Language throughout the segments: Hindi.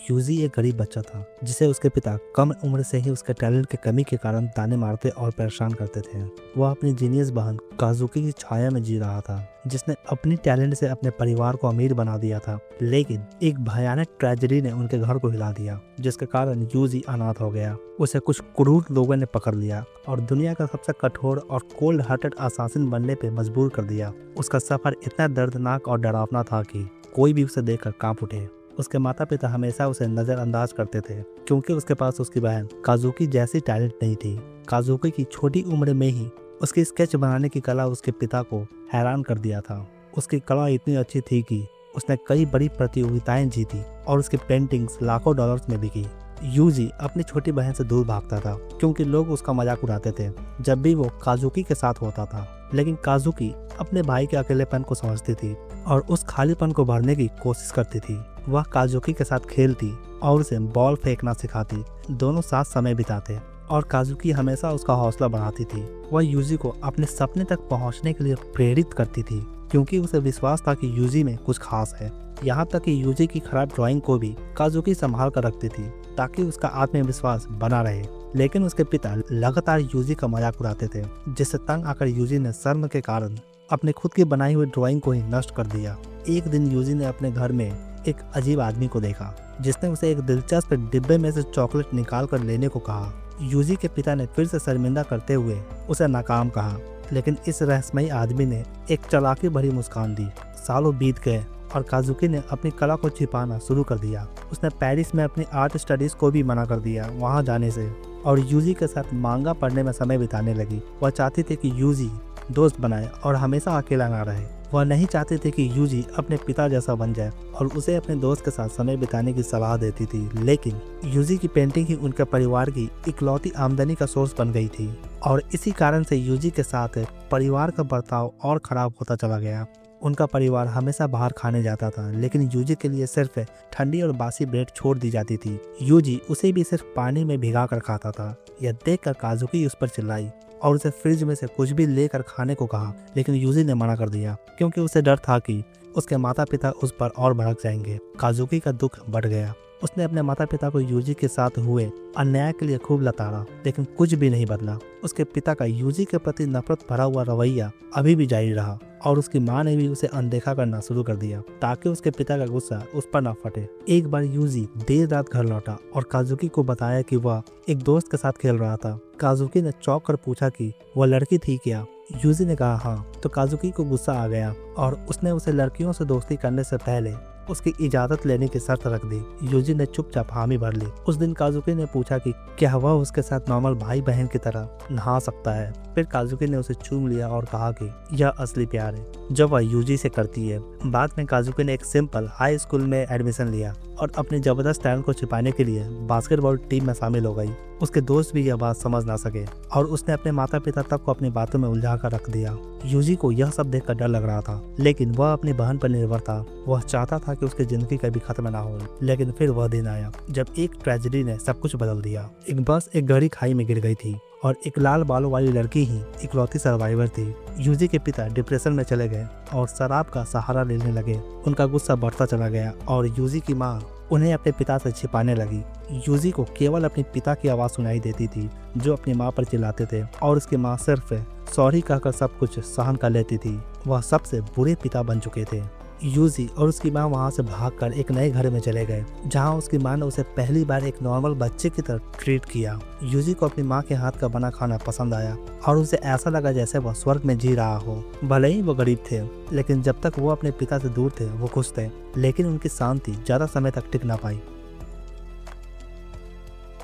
यूजी एक गरीब बच्चा था जिसे उसके पिता कम उम्र से ही उसके टैलेंट की कमी के कारण ताने मारते और परेशान करते थे। वह अपनी जीनियस बहन काजुकी की छाया में जी रहा था, जिसने अपनी टैलेंट से अपने परिवार को अमीर बना दिया था। लेकिन एक भयानक ट्रेजेडी ने उनके घर को हिला दिया, जिसके कारण यूजी अनाथ हो गया। उसे कुछ क्रूर लोगों ने पकड़ लिया और दुनिया का सबसे कठोर और कोल्ड हार्टेड असासिन बनने पे मजबूर कर दिया। उसका सफर इतना दर्दनाक और डरावना था कि कोई भी उसे देखकर कांप उठे। उसके माता पिता हमेशा उसे नजरअंदाज करते थे क्योंकि उसके पास उसकी बहन काजुकी जैसी टैलेंट नहीं थी। काजुकी की छोटी उम्र में ही उसकी स्केच बनाने की कला उसके पिता को हैरान कर दिया था। उसकी कला इतनी अच्छी थी कि उसने कई बड़ी प्रतियोगिताएं जीती और उसकी पेंटिंग्स लाखों डॉलर्स में बिकी। यूजी अपनी छोटी बहन से दूर भागता था क्योंकि लोग उसका मजाक उड़ाते थे जब भी वो काजुकी के साथ होता था। लेकिन काजुकी अपने भाई के अकेलेपन को समझती थी और उस खालीपन को भरने की कोशिश करती थी। वह काजुकी के साथ खेलती और उसे बॉल फेंकना सिखाती। दोनों साथ समय बिताते और काजुकी हमेशा उसका हौसला बढ़ाती थी। वह यूजी को अपने सपने तक पहुंचने के लिए प्रेरित करती थी क्योंकि उसे विश्वास था कि यूजी में कुछ खास है। यहाँ तक कि यूजी की खराब ड्राइंग को भी काजुकी संभाल कर रखती थी ताकि उसका आत्मविश्वास बना रहे। लेकिन उसके पिता लगातार यूजी का मजाक उड़ाते थे, जिससे तंग आकर यूजी ने शर्म के कारण अपने खुद की बनाई हुई ड्राइंग को ही नष्ट कर दिया। एक दिन यूजी ने अपने घर में एक अजीब आदमी को देखा जिसने उसे एक दिलचस्प डिब्बे में से चॉकलेट निकाल कर लेने को कहा। यूजी के पिता ने फिर से शर्मिंदा करते हुए उसे नाकाम कहा, लेकिन इस रहस्यमयी आदमी ने एक चालाकी भरी मुस्कान दी। सालों बीत गए और काजुकी ने अपनी कला को छिपाना शुरू कर दिया। उसने पेरिस में अपनी आर्ट स्टडीज को भी मना कर दिया वहां जाने से और यूजी के साथ मांगा पढ़ने में समय बिताने लगी। वह चाहती थी कि यूजी दोस्त बनाए और हमेशा अकेला ना रहे। वह नहीं चाहती थी कि यूजी अपने पिता जैसा बन जाए और उसे अपने दोस्त के साथ समय बिताने की सलाह देती थी। लेकिन यूजी की पेंटिंग ही उनके परिवार की इकलौती आमदनी का सोर्स बन गई थी और इसी कारण से यूजी के साथ परिवार का बर्ताव और खराब होता चला गया। उनका परिवार हमेशा बाहर खाने जाता था, लेकिन यूजी के लिए सिर्फ ठंडी और बासी ब्रेड छोड़ दी जाती थी। यूजी उसे भी सिर्फ पानी में भिगा कर खाता था। यह देखकर काजुकी उस पर चिल्लाई और उसे फ्रिज में से कुछ भी लेकर खाने को कहा, लेकिन यूजी ने मना कर दिया क्योंकि उसे डर था कि उसके माता पिता उस पर और भड़क जाएंगे। काजुकी का दुख बढ़ गया। उसने अपने माता पिता को यूजी के साथ हुए अन्याय के लिए खूब लताड़ा, लेकिन कुछ भी नहीं बदला। उसके पिता का यूजी के प्रति नफरत भरा हुआ रवैया अभी भी जारी रहा और उसकी माँ ने भी उसे अनदेखा करना शुरू कर दिया ताकि उसके पिता का गुस्सा उस पर न फटे। एक बार यूजी देर रात घर लौटा और काजुकी को बताया कि वह एक दोस्त के साथ खेल रहा था। काजुकी ने चौंक कर पूछा कि वह लड़की थी क्या। यूजी ने कहा हाँ, तो काजुकी को गुस्सा आ गया और उसने उसे लड़कियों से दोस्ती करने से पहले उसकी इजाजत लेने की शर्त रख दी। यूजी ने चुपचाप हामी भर ली। उस दिन काजुकी ने पूछा कि क्या वह उसके साथ नॉर्मल भाई बहन की तरह नहा सकता है। फिर काजुकी ने उसे चूम लिया और कहा कि यह असली प्यार है जब वह यूजी से करती है। बाद में काजुकी ने एक सिंपल हाई स्कूल में एडमिशन लिया और अपने जबरदस्त टैलेंट को छिपाने के लिए बास्केटबॉल टीम में शामिल हो गई। उसके दोस्त भी यह बात समझ ना सके और उसने अपने माता पिता तक को अपनी बातों में उलझा कर रख दिया। यूजी को यह सब देखकर डर लग रहा था, लेकिन वह अपनी बहन पर निर्भर था। वह चाहता था कि उसकी जिंदगी कभी खत्म ना हो। लेकिन फिर वह दिन आया जब एक ट्रेजेडी ने सब कुछ बदल दिया। एक बस एक गहरी खाई में गिर गई थी और एक लाल बालों वाली लड़की ही इकलौती सर्वाइवर थी। यूजी के पिता डिप्रेशन में चले गए और शराब का सहारा लेने लगे। उनका गुस्सा बढ़ता चला गया और यूजी की माँ उन्हें अपने पिता से छिपाने लगी। यूजी को केवल अपने पिता की आवाज़ सुनाई देती थी जो अपनी माँ पर चिल्लाते थे और उसकी माँ सिर्फ सॉरी कहकर सब कुछ सहन कर लेती थी। वह सबसे बुरे पिता बन चुके थे। यूजी और उसकी माँ वहाँ से भागकर एक नए घर में चले गए जहाँ उसकी माँ ने उसे पहली बार एक नॉर्मल बच्चे की तरह ट्रीट किया। यूजी को अपनी माँ के हाथ का बना खाना पसंद आया और उसे ऐसा लगा जैसे वह स्वर्ग में जी रहा हो। भले ही वो गरीब थे, लेकिन जब तक वो अपने पिता से दूर थे वो खुश थे। लेकिन उनकी शांति ज्यादा समय तक टिक ना पाई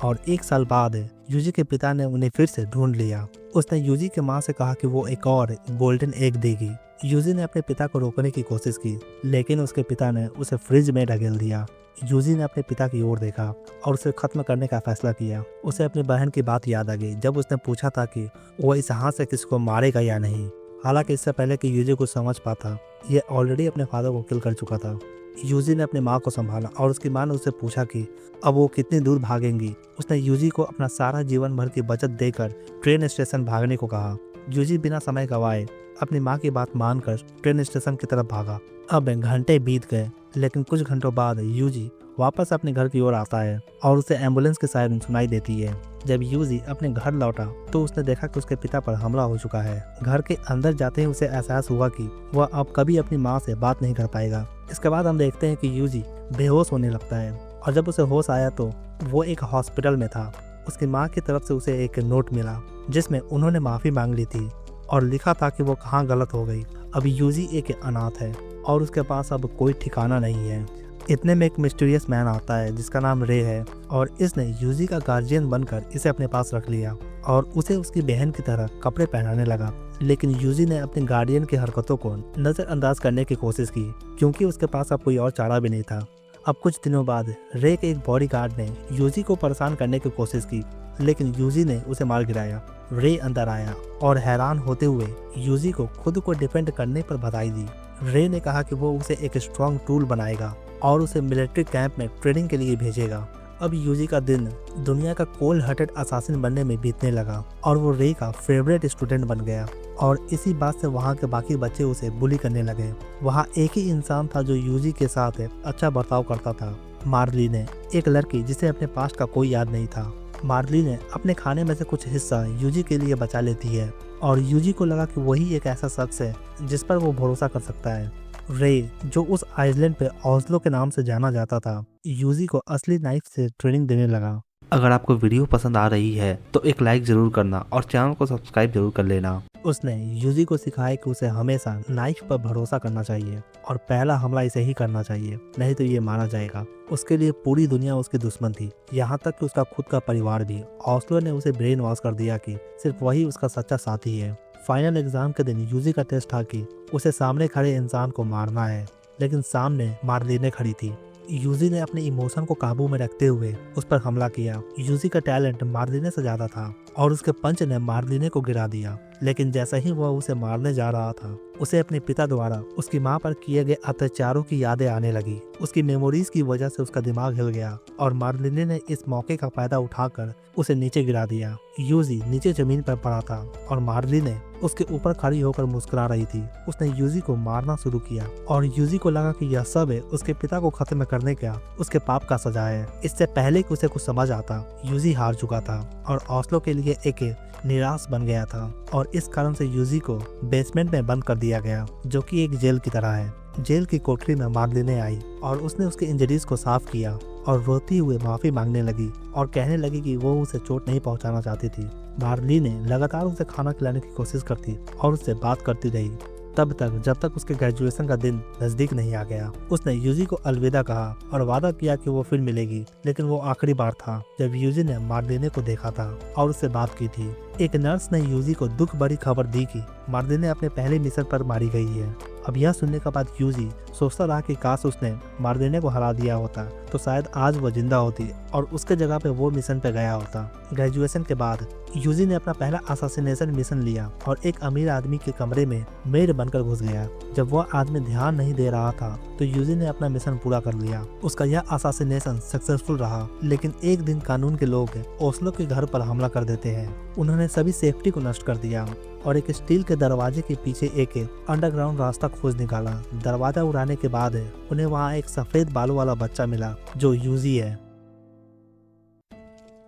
और एक साल बाद यूजी के पिता ने उन्हें फिर से ढूंढ लिया। उसने यूजी के माँ से कहा कि वो एक और गोल्डन एग देगी। यूजी ने अपने पिता को रोकने की कोशिश की, लेकिन उसके पिता ने उसे फ्रिज में ढकेल दिया। यूजी ने अपने पिता की ओर देखा और उसे खत्म करने का फैसला किया। उसे अपनी बहन की बात याद आ गई जब उसने पूछा था कि वो इस हाथ से किसी को मारेगा या नहीं। हालांकि इससे पहले कि यूजी को समझ पाता, ये ऑलरेडी अपने फादर को किल कर चुका था। यूजी ने अपनी माँ को संभाला और उसकी माँ ने उससे पूछा कि अब वो कितनी दूर भागेंगी। उसने यूजी को अपना सारा जीवन भर की बचत देकर ट्रेन स्टेशन भागने को कहा। यूजी बिना समय गंवाए अपनी माँ की बात मानकर ट्रेन स्टेशन की तरफ भागा। अब घंटे बीत गए, लेकिन कुछ घंटों बाद यूजी वापस अपने घर की ओर आता है और उसे एम्बुलेंस की सायरन सुनाई देती है। जब यूजी अपने घर लौटा तो उसने देखा कि उसके पिता पर हमला हो चुका है। घर के अंदर जाते ही उसे एहसास हुआ कि वह अब कभी अपनी माँ से बात नहीं कर पाएगा। इसके बाद हम देखते हैं कि यूजी बेहोश होने लगता है और जब उसे होश आया तो वो एक हॉस्पिटल में था। उसकी माँ की तरफ से उसे एक नोट मिला जिसमें उन्होंने माफ़ी मांग ली थी और लिखा था कि वो कहाँ गलत हो गई। अब यूजी एक अनाथ है और उसके पास अब कोई ठिकाना नहीं है। इतने में एक मिस्टीरियस मैन आता है जिसका नाम रे है और इसने यूजी का गार्जियन बनकर इसे अपने पास रख लिया और उसे उसकी बहन की तरह कपड़े पहनाने लगा। लेकिन यूजी ने अपने गार्डियन की हरकतों को नज़रअंदाज करने की कोशिश की क्योंकि उसके पास अब कोई और चारा भी नहीं था। अब कुछ दिनों बाद रे के एक बॉडीगार्ड ने यूजी को परेशान करने की कोशिश की लेकिन यूजी ने उसे मार गिराया। रे अंदर आया और हैरान होते हुए यूजी को खुद को डिफेंड करने पर बधाई दी। रे ने कहा कि वो उसे एक स्ट्रॉन्ग टूल बनाएगा और उसे मिलिट्री कैंप में ट्रेनिंग के लिए भेजेगा। अब यूजी का दिन दुनिया का कोल्ड हार्टेड असासिन बनने में बीतने लगा और वो रे का फेवरेट स्टूडेंट बन गया और इसी बात से वहाँ के बाकी बच्चे उसे बुली करने लगे। वहाँ एक ही इंसान था जो यूजी के साथ अच्छा बर्ताव करता था, मार्लिने, एक लड़की जिसे अपने पास्ट का कोई याद नहीं था। मार्लिने अपने खाने में से कुछ हिस्सा यूजी के लिए बचा लेती है और यूजी को लगा कि वही एक ऐसा शख्स है जिस पर वो भरोसा कर सकता है। रे, जो उस आइलैंड पे ओस्लो के नाम से जाना जाता था, यूजी को असली नाइफ से ट्रेनिंग देने लगा। अगर आपको वीडियो पसंद आ रही है तो एक लाइक जरूर करना और चैनल को सब्सक्राइब जरूर कर लेना। उसने यूजी को सिखाया कि उसे हमेशा नाइफ पर भरोसा करना चाहिए और पहला हमला इसे ही करना चाहिए, नहीं तो ये मारा जाएगा। उसके लिए पूरी दुनिया उसकी दुश्मन थी, यहाँ तक कि उसका खुद का परिवार भी। ओस्लो ने उसे ब्रेन वॉश कर दिया कि सिर्फ वही उसका सच्चा साथी है। फाइनल एग्जाम के दिन यूजी का टेस्ट था कि उसे सामने खड़े इंसान को मारना है, लेकिन सामने मार्लिने खड़ी थी। यूजी ने अपने इमोशन को काबू में रखते हुए उस पर हमला किया। यूजी का टैलेंट मार्लिने से ज्यादा था और उसके पंच ने मार्लिने को गिरा दिया। लेकिन जैसा ही वह उसे मारने जा रहा था, उसे अपने पिता द्वारा उसकी मां पर किए गए अत्याचारों की यादें आने लगी। उसकी मेमोरीज की वजह से उसका दिमाग हिल गया और मार्लिने ने इस मौके का फायदा उठाकर उसे नीचे गिरा दिया। यूजी नीचे जमीन पर पड़ा था और मार्लिने उसके ऊपर खड़ी होकर मुस्कुरा रही थी। उसने यूजी को मारना शुरू किया और यूजी को लगा कि यह सब उसके पिता को खत्म करने का उसके पाप का सजा है। इससे पहले कि उसे कुछ समझ आता, यूजी हार चुका था और ओस्लो के लिए एक निराश बन गया था और इस कारण से यूजी को बेसमेंट में बंद कर दिया गया, जो कि एक जेल की तरह है। जेल की कोठरी में मार्लिने आई और उसने उसके इंजरीज को साफ किया और रोती हुए माफी मांगने लगी और कहने लगी कि वो उसे चोट नहीं पहुंचाना चाहती थी। मार्लिने लगातार उसे खाना खिलाने की कोशिश करती और उससे बात करती रही, तब तक जब तक उसके ग्रेजुएशन का दिन नजदीक नहीं आ गया। उसने यूजी को अलविदा कहा और वादा किया कि वो फिर मिलेगी, लेकिन वो आखिरी बार था जब यूजी ने मार्लिने को देखा था और उससे बात की थी। एक नर्स ने यूजी को दुख भरी खबर दी कि मार्लिने अपने पहले मिशन पर मारी गई है। अब यह सुनने के बाद यूजी सोचता रहा कि काश उसने मार्लिने को हरा दिया होता तो शायद आज वो जिंदा होती और उसके जगह पे वो मिशन पे गया होता। ग्रेजुएशन के बाद यूजी ने अपना पहला असैसिनेशन मिशन लिया और एक अमीर आदमी के कमरे में मेड बनकर घुस गया। जब वह आदमी ध्यान नहीं दे रहा था तो यूजी ने अपना मिशन पूरा कर लिया। उसका यह असैसिनेशन सक्सेसफुल रहा, लेकिन एक दिन कानून के लोग ओस्लो के घर पर हमला कर देते हैं। उन्होंने सभी सेफ्टी को नष्ट कर दिया और एक स्टील के दरवाजे के पीछे एक अंडरग्राउंड रास्ता खोज निकाला। दरवाजा उड़ाने के बाद उन्हें वहाँ एक सफेद बालों वाला बच्चा मिला जो यूजी है।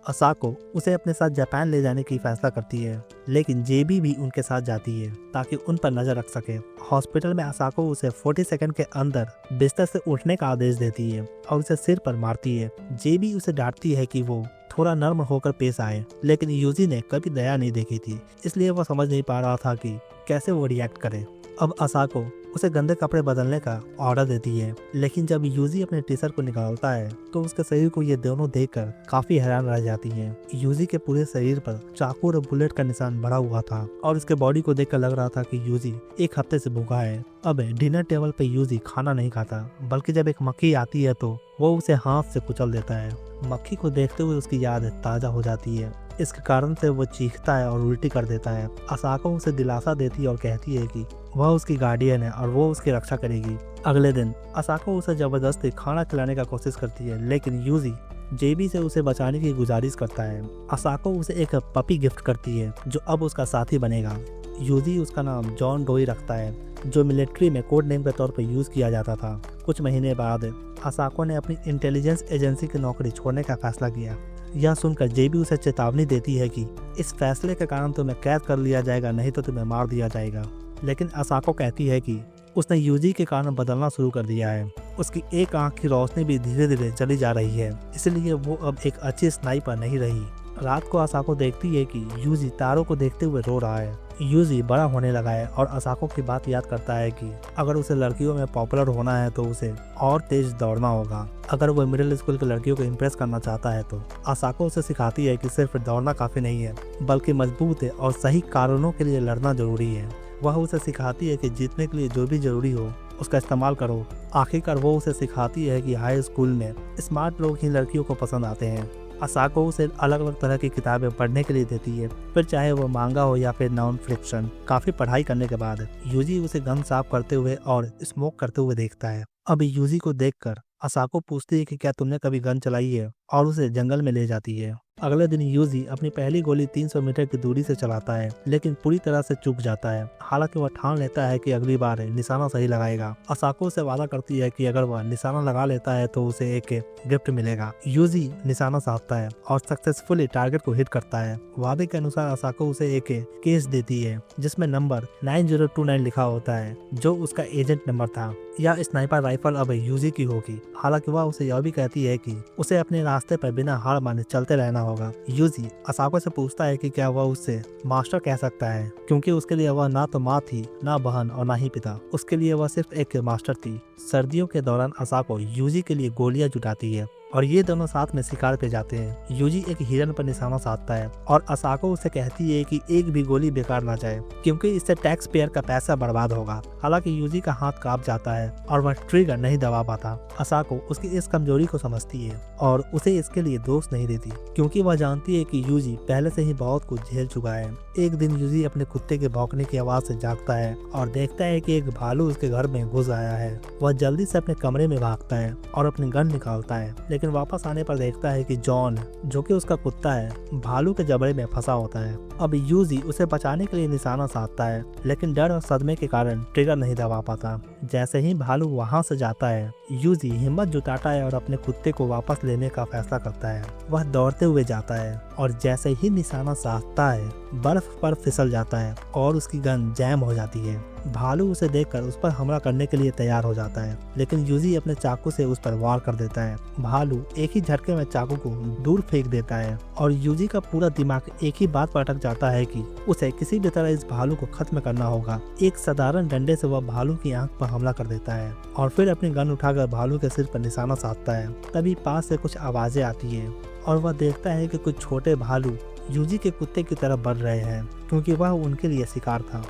असाको उसे अपने साथ जापान ले जाने की फैसला करती है, लेकिन जेबी भी उनके साथ जाती है ताकि उन पर नजर रख सके। हॉस्पिटल में असाको उसे 40 सेकंड के अंदर बिस्तर से उठने का आदेश देती है और उसे सिर पर मारती है। जेबी उसे डांटती है कि वो थोड़ा नर्म होकर पेश आए, लेकिन यूजी ने कभी दया नहीं देखी थी, इसलिए वह समझ नहीं पा रहा था कि कैसे वो रिएक्ट करे। अब असाको उसे गंदे कपड़े बदलने का ऑर्डर देती है, लेकिन जब यूजी अपने टी शर्ट को निकालता है तो उसके शरीर को ये दोनों देखकर काफी हैरान रह जाती हैं। यूजी के पूरे शरीर पर चाकू और बुलेट का निशान बड़ा हुआ था और उसके बॉडी को देखकर लग रहा था कि यूजी एक हफ्ते से भूखा है। अब डिनर टेबल पे यूजी खाना नहीं खाता, बल्कि जब एक मक्खी आती है तो वो उसे हाथ से कुचल देता है। मक्खी को देखते हुए उसकी याद ताजा हो जाती है। इसके कारण से वो चीखता है और उल्टी कर देता है। असाको उसे दिलासा देती है और कहती है कि वह उसकी गार्डियन है और वो उसकी रक्षा करेगी। अगले दिन असाको उसे जबरदस्ती खाना खिलाने का कोशिश करती है, लेकिन यूजी जेबी से उसे बचाने की गुजारिश करता है। असाको उसे एक पपी गिफ्ट करती है जो अब उसका साथी बनेगा। यूजी उसका नाम जॉन डोई रखता है, जो मिलिट्री में कोड नेम के तौर पर यूज किया जाता था। कुछ महीने बाद असाको ने अपनी इंटेलिजेंस एजेंसी की नौकरी छोड़ने का फैसला किया। यह सुनकर जेबी उसे चेतावनी देती है कि इस फैसले के कारण तुम्हें कैद कर लिया जाएगा, नहीं तो तुम्हें मार दिया जाएगा। लेकिन असाको कहती है कि उसने यूजी के कारण बदलना शुरू कर दिया है। उसकी एक आंख की रोशनी भी धीरे धीरे चली जा रही है, इसलिए वो अब एक अच्छी स्नाइपर नहीं रही। रात को असाको देखती है कि यूजी तारों को देखते हुए रो रहा है। यूजी बड़ा होने लगा है और असाको की बात याद करता है कि अगर उसे लड़कियों में पॉपुलर होना है तो उसे और तेज दौड़ना होगा। अगर वो मिडिल स्कूल की लड़कियों को इम्प्रेस करना चाहता है तो असाको उसे सिखाती है कि सिर्फ दौड़ना काफी नहीं है, बल्कि मजबूत है और सही कारणों के लिए लड़ना जरूरी है। वह उसे सिखाती है कि जीतने के लिए जो भी जरूरी हो उसका इस्तेमाल करो। आखिरकार वो उसे सिखाती है कि हाई स्कूल में स्मार्ट लोग ही लड़कियों को पसंद आते हैं। असाको उसे अलग अलग तरह की किताबें पढ़ने के लिए देती है, फिर चाहे वो मांगा हो या फिर नॉन फिक्शन। काफी पढ़ाई करने के बाद यूजी उसे गन साफ करते हुए और स्मोक करते हुए देखता है। अब यूजी को देखकर असाको पूछती है कि क्या तुमने कभी गन चलाई है, और उसे जंगल में ले जाती है। अगले दिन यूजी अपनी पहली गोली 300 मीटर की दूरी से चलाता है, लेकिन पूरी तरह से चूक जाता है। हालांकि वह ठान लेता है कि अगली बार निशाना सही लगाएगा। असाको से वादा करती है कि अगर वह निशाना लगा लेता है तो उसे एक गिफ्ट मिलेगा। यूजी निशाना साधता है और सक्सेसफुली टारगेट को हिट करता है। वादे के अनुसार असाको उसे एक केस देती है जिसमें नंबर 9029 लिखा होता है, जो उसका एजेंट नंबर था। यह स्नाइपर राइफल अब यूजी की होगी। हालांकि वह उसे यह भी कहती है कि उसे अपने रास्ते पर बिना हार माने चलते रहना होगा। यूजी असाको से पूछता है कि क्या वह उससे मास्टर कह सकता है, क्योंकि उसके लिए वह ना तो माँ थी, ना बहन और ना ही पिता। उसके लिए वह सिर्फ एक मास्टर थी। सर्दियों के दौरान असाको यूजी के लिए गोलियां जुटाती है और ये दोनों साथ में शिकार पे जाते हैं। यूजी एक हिरन पर निशाना साधता है और असाको उसे कहती है कि एक भी गोली बेकार ना जाए, क्योंकि इससे टैक्स पेयर का पैसा बर्बाद होगा। हालांकि यूजी का हाथ कांप जाता है और वह ट्रिगर नहीं दबा पाता। असाको उसकी इस कमजोरी को समझती है और उसे इसके लिए दोष नहीं देती, क्योंकि वह जानती है कि यूजी पहले से ही बहुत कुछ झेल चुका है। एक दिन यूजी अपने कुत्ते के भौंकने की आवाज से जागता है और देखता है कि एक भालू उसके घर में घुस आया है। वह जल्दी से अपने कमरे में भागता है और अपनी गन निकालता है, लेकिन वापस आने पर देखता है कि जॉन, जो कि उसका कुत्ता है, भालू के जबड़े में फंसा होता है। अब यूजी उसे बचाने के लिए निशाना साधता है, लेकिन डर और सदमे के कारण ट्रिगर नहीं दबा पाता। जैसे ही भालू वहां से जाता है, यूजी हिम्मत जुटाता है और अपने कुत्ते को वापस लेने का फैसला करता है। वह दौड़ते हुए जाता है और जैसे ही निशाना साधता है, बर्फ पर फिसल जाता है और उसकी गन जैम हो जाती है। भालू उसे देखकर उस पर हमला करने के लिए तैयार हो जाता है, लेकिन यूजी अपने चाकू से उस पर वार कर देता है। भालू एक ही झटके में चाकू को दूर फेंक देता है और यूजी का पूरा दिमाग एक ही बात पर अटक जाता है कि उसे किसी भी तरह इस भालू को खत्म करना होगा। एक साधारण डंडे से वह भालू की आंख पर हमला कर देता है और फिर अपनी गन उठाकर भालू के सिर पर निशाना साधता है। तभी पास से कुछ आवाजें आती है और वह देखता है कि कुछ छोटे भालू यूजी के कुत्ते की तरफ बढ़ रहे हैं, क्योंकि वह उनके लिए शिकार था।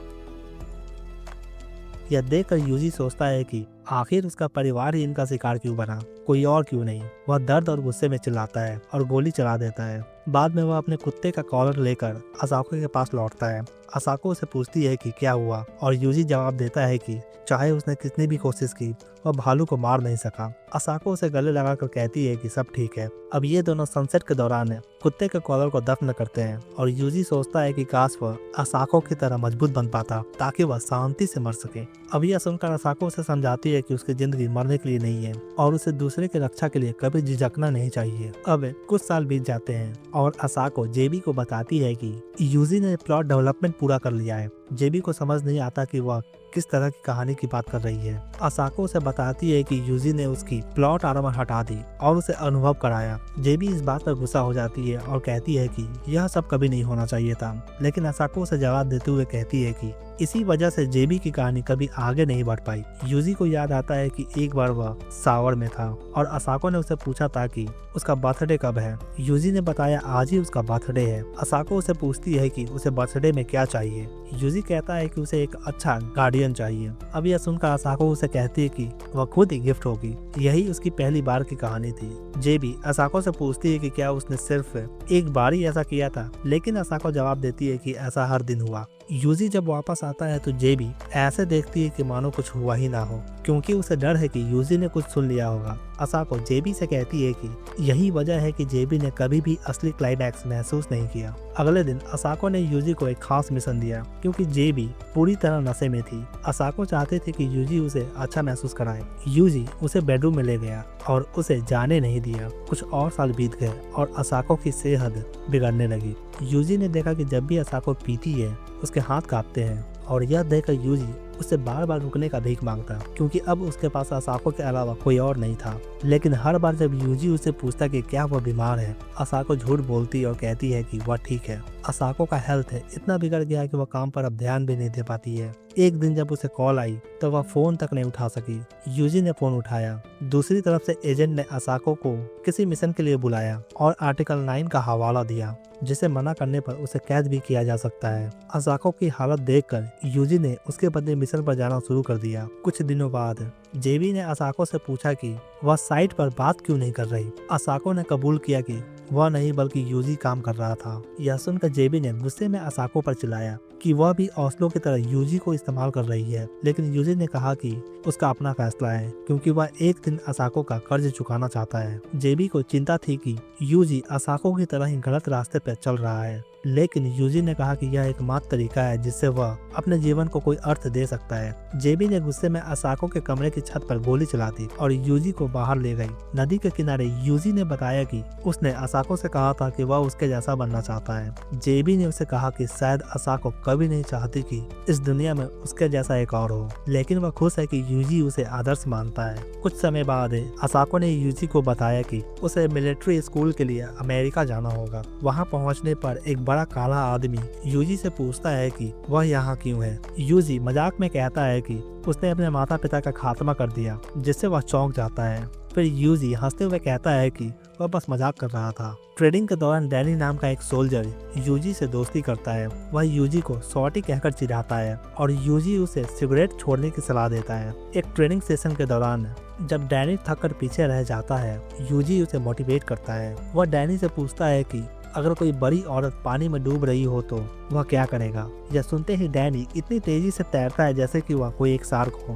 यह देखकर यूजी सोचता है कि आखिर उसका परिवार ही इनका शिकार क्यों बना, कोई और क्यों नहीं। वह दर्द और गुस्से में चिल्लाता है और गोली चला देता है। बाद में वह अपने कुत्ते का कॉलर लेकर असाको के पास लौटता है। असाको उसे पूछती है कि क्या हुआ, और यूजी जवाब देता है कि चाहे उसने कितनी भी कोशिश की, वह भालू को मार नहीं सका। असाको उसे गले लगाकर कहती है कि सब ठीक है। अब ये दोनों सनसेट के दौरान कुत्ते के कॉलर को दफन करते हैं और यूजी सोचता है कि काश वह असाको की तरह मजबूत बन पाता ताकि वह शांति से मर सके। अब यह सुनकर असाको उसे समझाती है कि उसकी जिंदगी मरने के लिए नहीं है और उसे दूसरे की रक्षा के लिए कभी झिझकना नहीं चाहिए। अब कुछ साल बीत जाते हैं और असाको जेबी को बताती है कि यूजी ने प्लॉट डेवलपमेंट पूरा कर लिया है। जेबी को समझ नहीं आता कि वह किस तरह की कहानी की बात कर रही है। असाको उसे बताती है कि यूजी ने उसकी प्लॉट आर्मर हटा दी और उसे अनुभव कराया। जेबी इस बात पर गुस्सा हो जाती है और कहती है कि यह सब कभी नहीं होना चाहिए था, लेकिन असाको उसे जवाब देते हुए कहती है कि इसी वजह से जेबी की कहानी कभी आगे नहीं बढ़ पाई। यूजी को याद आता है कि एक बार वह सावर में था और असाको ने उसे पूछा था कि उसका बर्थडे कब है। यूजी ने बताया आज ही उसका बर्थडे है। असाको उसे पूछती है कि उसे बर्थडे में क्या चाहिए। यूजी कहता है कि उसे एक अच्छा गार्डियन चाहिए। अब यह सुनकर असाको उसे कहती है कि वह खुद ही गिफ्ट होगी। यही उसकी पहली बार की कहानी थी। जेबी असाको से पूछती है कि क्या उसने सिर्फ एक बार ही ऐसा किया था, लेकिन असाको जवाब देती है कि ऐसा हर दिन हुआ। यूजी जब वापस आता है तो जेबी ऐसे देखती है कि मानो कुछ हुआ ही ना हो। क्योंकि उसे डर है कि यूजी ने कुछ सुन लिया होगा। असाको जेबी से कहती है कि यही वजह है कि जेबी ने कभी भी असली क्लाइमैक्स महसूस नहीं किया। अगले दिन असाको ने यूजी को एक खास मिशन दिया क्योंकि जेबी पूरी तरह नशे में थी। असाको चाहते थे कि यूजी उसे अच्छा महसूस कराए। यूजी उसे बेडरूम में ले गया और उसे जाने नहीं दिया। कुछ और साल बीत गए और असाको की सेहत बिगड़ने लगी। यूजी ने देखा कि जब भी असाको पीती है उसके हाथ कांपते हैं और यह देखकर यूजी उससे बार बार रुकने का भीख मांगता क्योंकि अब उसके पास असाको के अलावा कोई और नहीं था। लेकिन हर बार जब यूजी उसे पूछता कि क्या वह बीमार है, असाको झूठ बोलती और कहती है कि वह ठीक है। असाको का हेल्थ इतना बिगड़ गया है कि वह काम पर अब ध्यान भी नहीं दे पाती है। एक दिन जब उसे कॉल आई तो वह फोन तक नहीं उठा सकी। यूजी ने फोन उठाया। दूसरी तरफ से एजेंट ने असाको को किसी मिशन के लिए बुलाया और आर्टिकल 9 का हवाला दिया, जिसे मना करने पर उसे कैद भी किया जा सकता है। असाको की हालत देखकर यूजी ने उसके बदले मिशन पर जाना शुरू कर दिया। कुछ दिनों बाद जेबी ने असाको से पूछा कि वह साइट पर बात क्यों नहीं कर रही। असाको ने कबूल किया कि वह नहीं बल्कि यूजी काम कर रहा था। यह सुनकर जेबी ने गुस्से में असाको पर चिल्लाया कि वह भी ओस्लो की तरह यूजी को इस्तेमाल कर रही है। लेकिन यूजी ने कहा कि उसका अपना फैसला है क्योंकि वह एक दिन असाको का कर्ज चुकाना चाहता है। जेबी को चिंता थी कि यूजी असाको की तरह ही गलत रास्ते पर चल रहा है, लेकिन यूजी ने कहा कि यह एकमात्र तरीका है जिससे वह अपने जीवन को कोई अर्थ दे सकता है। जेबी ने गुस्से में असाको के कमरे की छत पर गोली चला दी और यूजी को बाहर ले गई। नदी के किनारे यूजी ने बताया कि उसने असाको से कहा था कि वह उसके जैसा बनना चाहता है। जेबी ने उसे कहा कि शायद असाको कभी नहीं चाहती कि इस दुनिया में उसके जैसा एक और हो, लेकिन वह खुश है कि यूजी उसे आदर्श मानता है। कुछ समय बाद असाको ने यूजी को बताया कि उसे मिलिट्री स्कूल के लिए अमेरिका जाना होगा। वहाँ पहुँचने पर एक बड़ा काला आदमी यूजी से पूछता है कि वह यहाँ क्यों है। यूजी मजाक में कहता है कि उसने अपने माता पिता का खात्मा कर दिया, जिससे वह चौंक जाता है। फिर यूजी हंसते हुए कहता है कि वह बस मजाक कर रहा था। ट्रेडिंग के दौरान डैनी नाम का एक सोल्जर यूजी से दोस्ती करता है। वह यूजी को सॉरी कहकर चिढ़ाता है और यूजी उसे सिगरेट छोड़ने की सलाह देता है। एक ट्रेनिंग सेशन के दौरान जब डैनी थक कर पीछे रह जाता है, यूजी उसे मोटिवेट करता है। वह डैनी से पूछता है कि अगर कोई बड़ी औरत पानी में डूब रही हो तो वह क्या करेगा। यह सुनते ही डैनी इतनी तेजी से तैरता है जैसे कि वह कोई एक शार्क हो।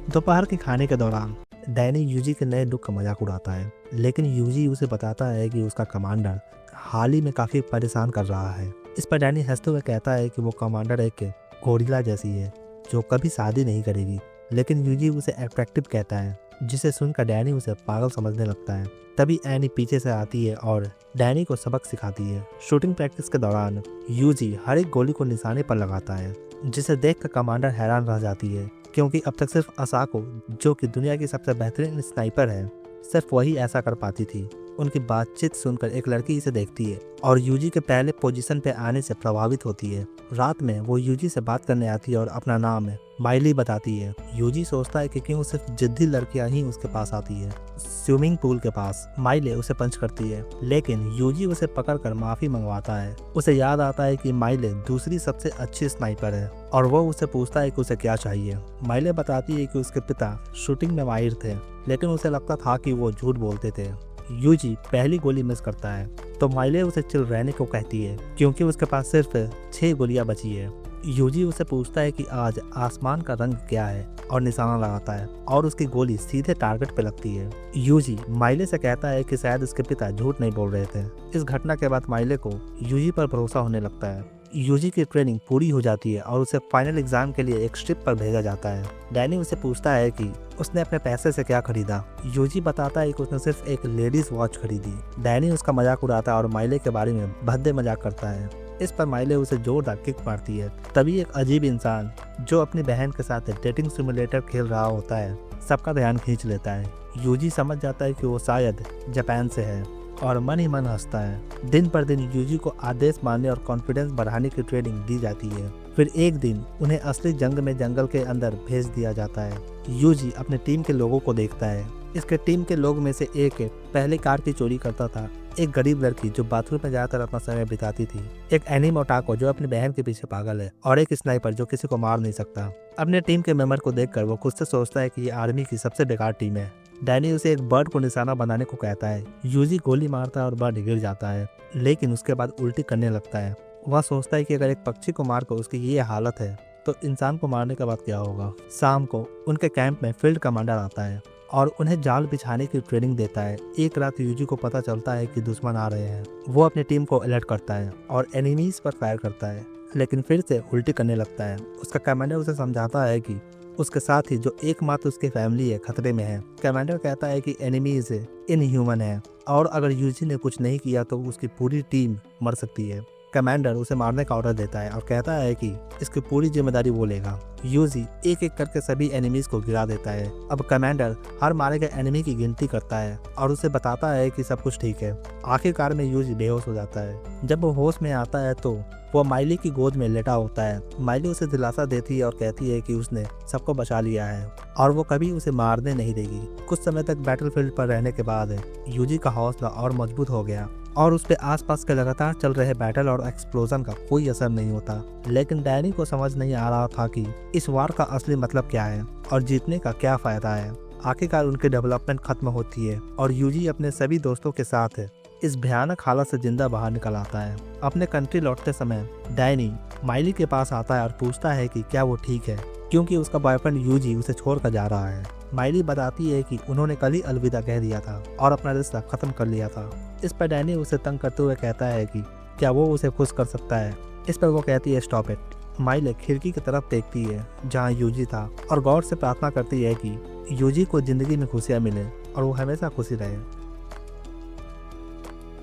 दोपहर के खाने के दौरान डैनी यूजी के नए लुक का मजाक उड़ाता है, लेकिन यूजी उसे बताता है कि उसका कमांडर हाल ही में काफी परेशान कर रहा है। इस पर डैनी हंसते हुए कहता है कि वो कमांडर एक गोरिल्ला जैसी है जो कभी शादी नहीं करेगी, लेकिन यूजी उसे अट्रैक्टिव कहता है, जिसे सुनकर डैनी उसे पागल समझने लगता है। तभी एनी पीछे से आती है और डैनी को सबक सिखाती है। शूटिंग प्रैक्टिस के दौरान यूजी हर एक गोली को निशाने पर लगाता है, जिसे देखकर कमांडर हैरान रह जाती है क्योंकि अब तक सिर्फ असाको, जो कि दुनिया की सबसे बेहतरीन स्नाइपर है, सिर्फ वही ऐसा कर पाती थी। उनकी बातचीत सुनकर एक लड़की इसे देखती है और यूजी के पहले पोजीशन पे आने से प्रभावित होती है। रात में वो यूजी से बात करने आती है और अपना नाम माइली बताती है। यूजी सोचता है कि क्यों सिर्फ जिद्दी लड़कियां ही उसके पास आती है। स्विमिंग पूल के पास माइले उसे पंच करती है, लेकिन यूजी उसे पकड़कर माफी मंगवाता है। उसे याद आता है कि माइले दूसरी सबसे अच्छी स्नाइपर है और वो उसे पूछता है कि उसे क्या चाहिए। माइले बताती है कि उसके पिता शूटिंग में माहिर थे, लेकिन उसे लगता था कि वो झूठ बोलते थे। यूजी पहली गोली मिस करता है तो माइले उसे चिल रहने को कहती है क्योंकि उसके पास सिर्फ 6 गोलियां बची है। यूजी उसे पूछता है कि आज आसमान का रंग क्या है और निशाना लगाता है और उसकी गोली सीधे टारगेट पे लगती है। यूजी माइले से कहता है कि शायद उसके पिता झूठ नहीं बोल रहे थे। इस घटना के बाद माइले को यूजी पर भरोसा होने लगता है। यूजी की ट्रेनिंग पूरी हो जाती है और उसे फाइनल एग्जाम के लिए एक ट्रिप पर भेजा जाता है। डैनी उसे पूछता है कि उसने अपने पैसे से क्या खरीदा। यूजी बताता है कि उसने सिर्फ एक लेडीज वॉच खरीदी। डैनी उसका मजाक उड़ाता है और माइले के बारे में भद्दे मजाक करता है। इस पर माइले उसे जोरदार किक मारती है। तभी एक अजीब इंसान जो अपनी बहन के साथ डेटिंग सिमुलेटर खेल रहा होता है सबका ध्यान खींच लेता है। यूजी समझ जाता है कि वो शायद जापान से है और मन ही मन हंसता है। दिन पर दिन यूजी को आदेश मानने और कॉन्फिडेंस बढ़ाने की ट्रेनिंग दी जाती है। फिर एक दिन उन्हें असली जंग में जंगल के अंदर भेज दिया जाता है। यूजी अपने टीम के लोगों को देखता है। इसके टीम के लोग में से एक पहले कार की चोरी करता था, एक गरीब लड़की जो बाथरूम में जाकर अपना समय बिताती थी, एक एनिमे ओटाको जो अपनी बहन के पीछे पागल है और एक स्नाइपर जो किसी को मार नहीं सकता। अपने टीम के मेंबर को देखकर वो खुद से सोचता है कि ये आर्मी की सबसे बेकार टीम है। डैनी उसे एक बर्ड को निशाना बनाने को कहता है। यूजी गोली मारता है और बर्ड गिर जाता है, लेकिन उसके बाद उल्टी करने लगता है। वह सोचता है कि अगर एक पक्षी को मारकर उसकी ये हालत है तो इंसान को मारने के बाद क्या होगा। शाम को उनके कैंप में फील्ड कमांडर आता है और उन्हें जाल बिछाने की ट्रेनिंग देता है। एक रात यूजी को पता चलता है कि दुश्मन आ रहे हैं। वो अपनी टीम को अलर्ट करता है और एनिमीज पर फायर करता है, लेकिन फिर से उल्टी करने लगता है। उसका कमांडर उसे समझाता है कि उसके साथ ही जो एकमात्र उसकी फैमिली है खतरे में है। कमांडर कहता है कि एनिमीज इनह्यूमन है और अगर यूजी ने कुछ नहीं किया तो उसकी पूरी टीम मर सकती है। कमांडर उसे मारने का ऑर्डर देता है और कहता है कि इसकी पूरी जिम्मेदारी वो लेगा। यूजी एक एक करके सभी एनिमीज को गिरा देता है। अब कमांडर हर मारे गए एनिमी की गिनती करता है और उसे बताता है कि सब कुछ ठीक है। आखिरकार में यूजी बेहोश हो जाता है। जब वो होश में आता है तो वो माइली की गोद में लेटा होता है। माइली उसे दिलासा देती है और कहती है कि उसने सबको बचा लिया है और वो कभी उसे मारने नहीं देगी। कुछ समय तक बैटलफील्ड पर रहने के बाद यूजी का हौसला और मजबूत हो गया और उस पे आसपास के लगातार चल रहे बैटल और एक्सप्लोजन का कोई असर नहीं होता। लेकिन डैनी को समझ नहीं आ रहा था कि इस वार का असली मतलब क्या है और जीतने का क्या फायदा है। आखिरकार उनकी डेवलपमेंट खत्म होती है और यूजी अपने सभी दोस्तों के साथ इस भयानक हालत से जिंदा बाहर निकल आता है। अपने कंट्री लौटते समय डैनी माइली के पास आता है और पूछता है कि क्या वो ठीक है, क्योंकि उसका बॉयफ्रेंड यूजी उसे छोड़कर जा रहा है। माइली बताती है कि उन्होंने कल ही अलविदा कह दिया था और अपना रिश्ता खत्म कर लिया था। इस पर डैनी उसे तंग करते हुए कहता है कि क्या वो उसे खुश कर सकता है। इस पर वो कहती है स्टॉप इट। माइली खिड़की की तरफ देखती है जहाँ यूजी था और गॉड से प्रार्थना करती है कि यूजी को जिंदगी में खुशियाँ मिले और वो हमेशा खुशी रहे।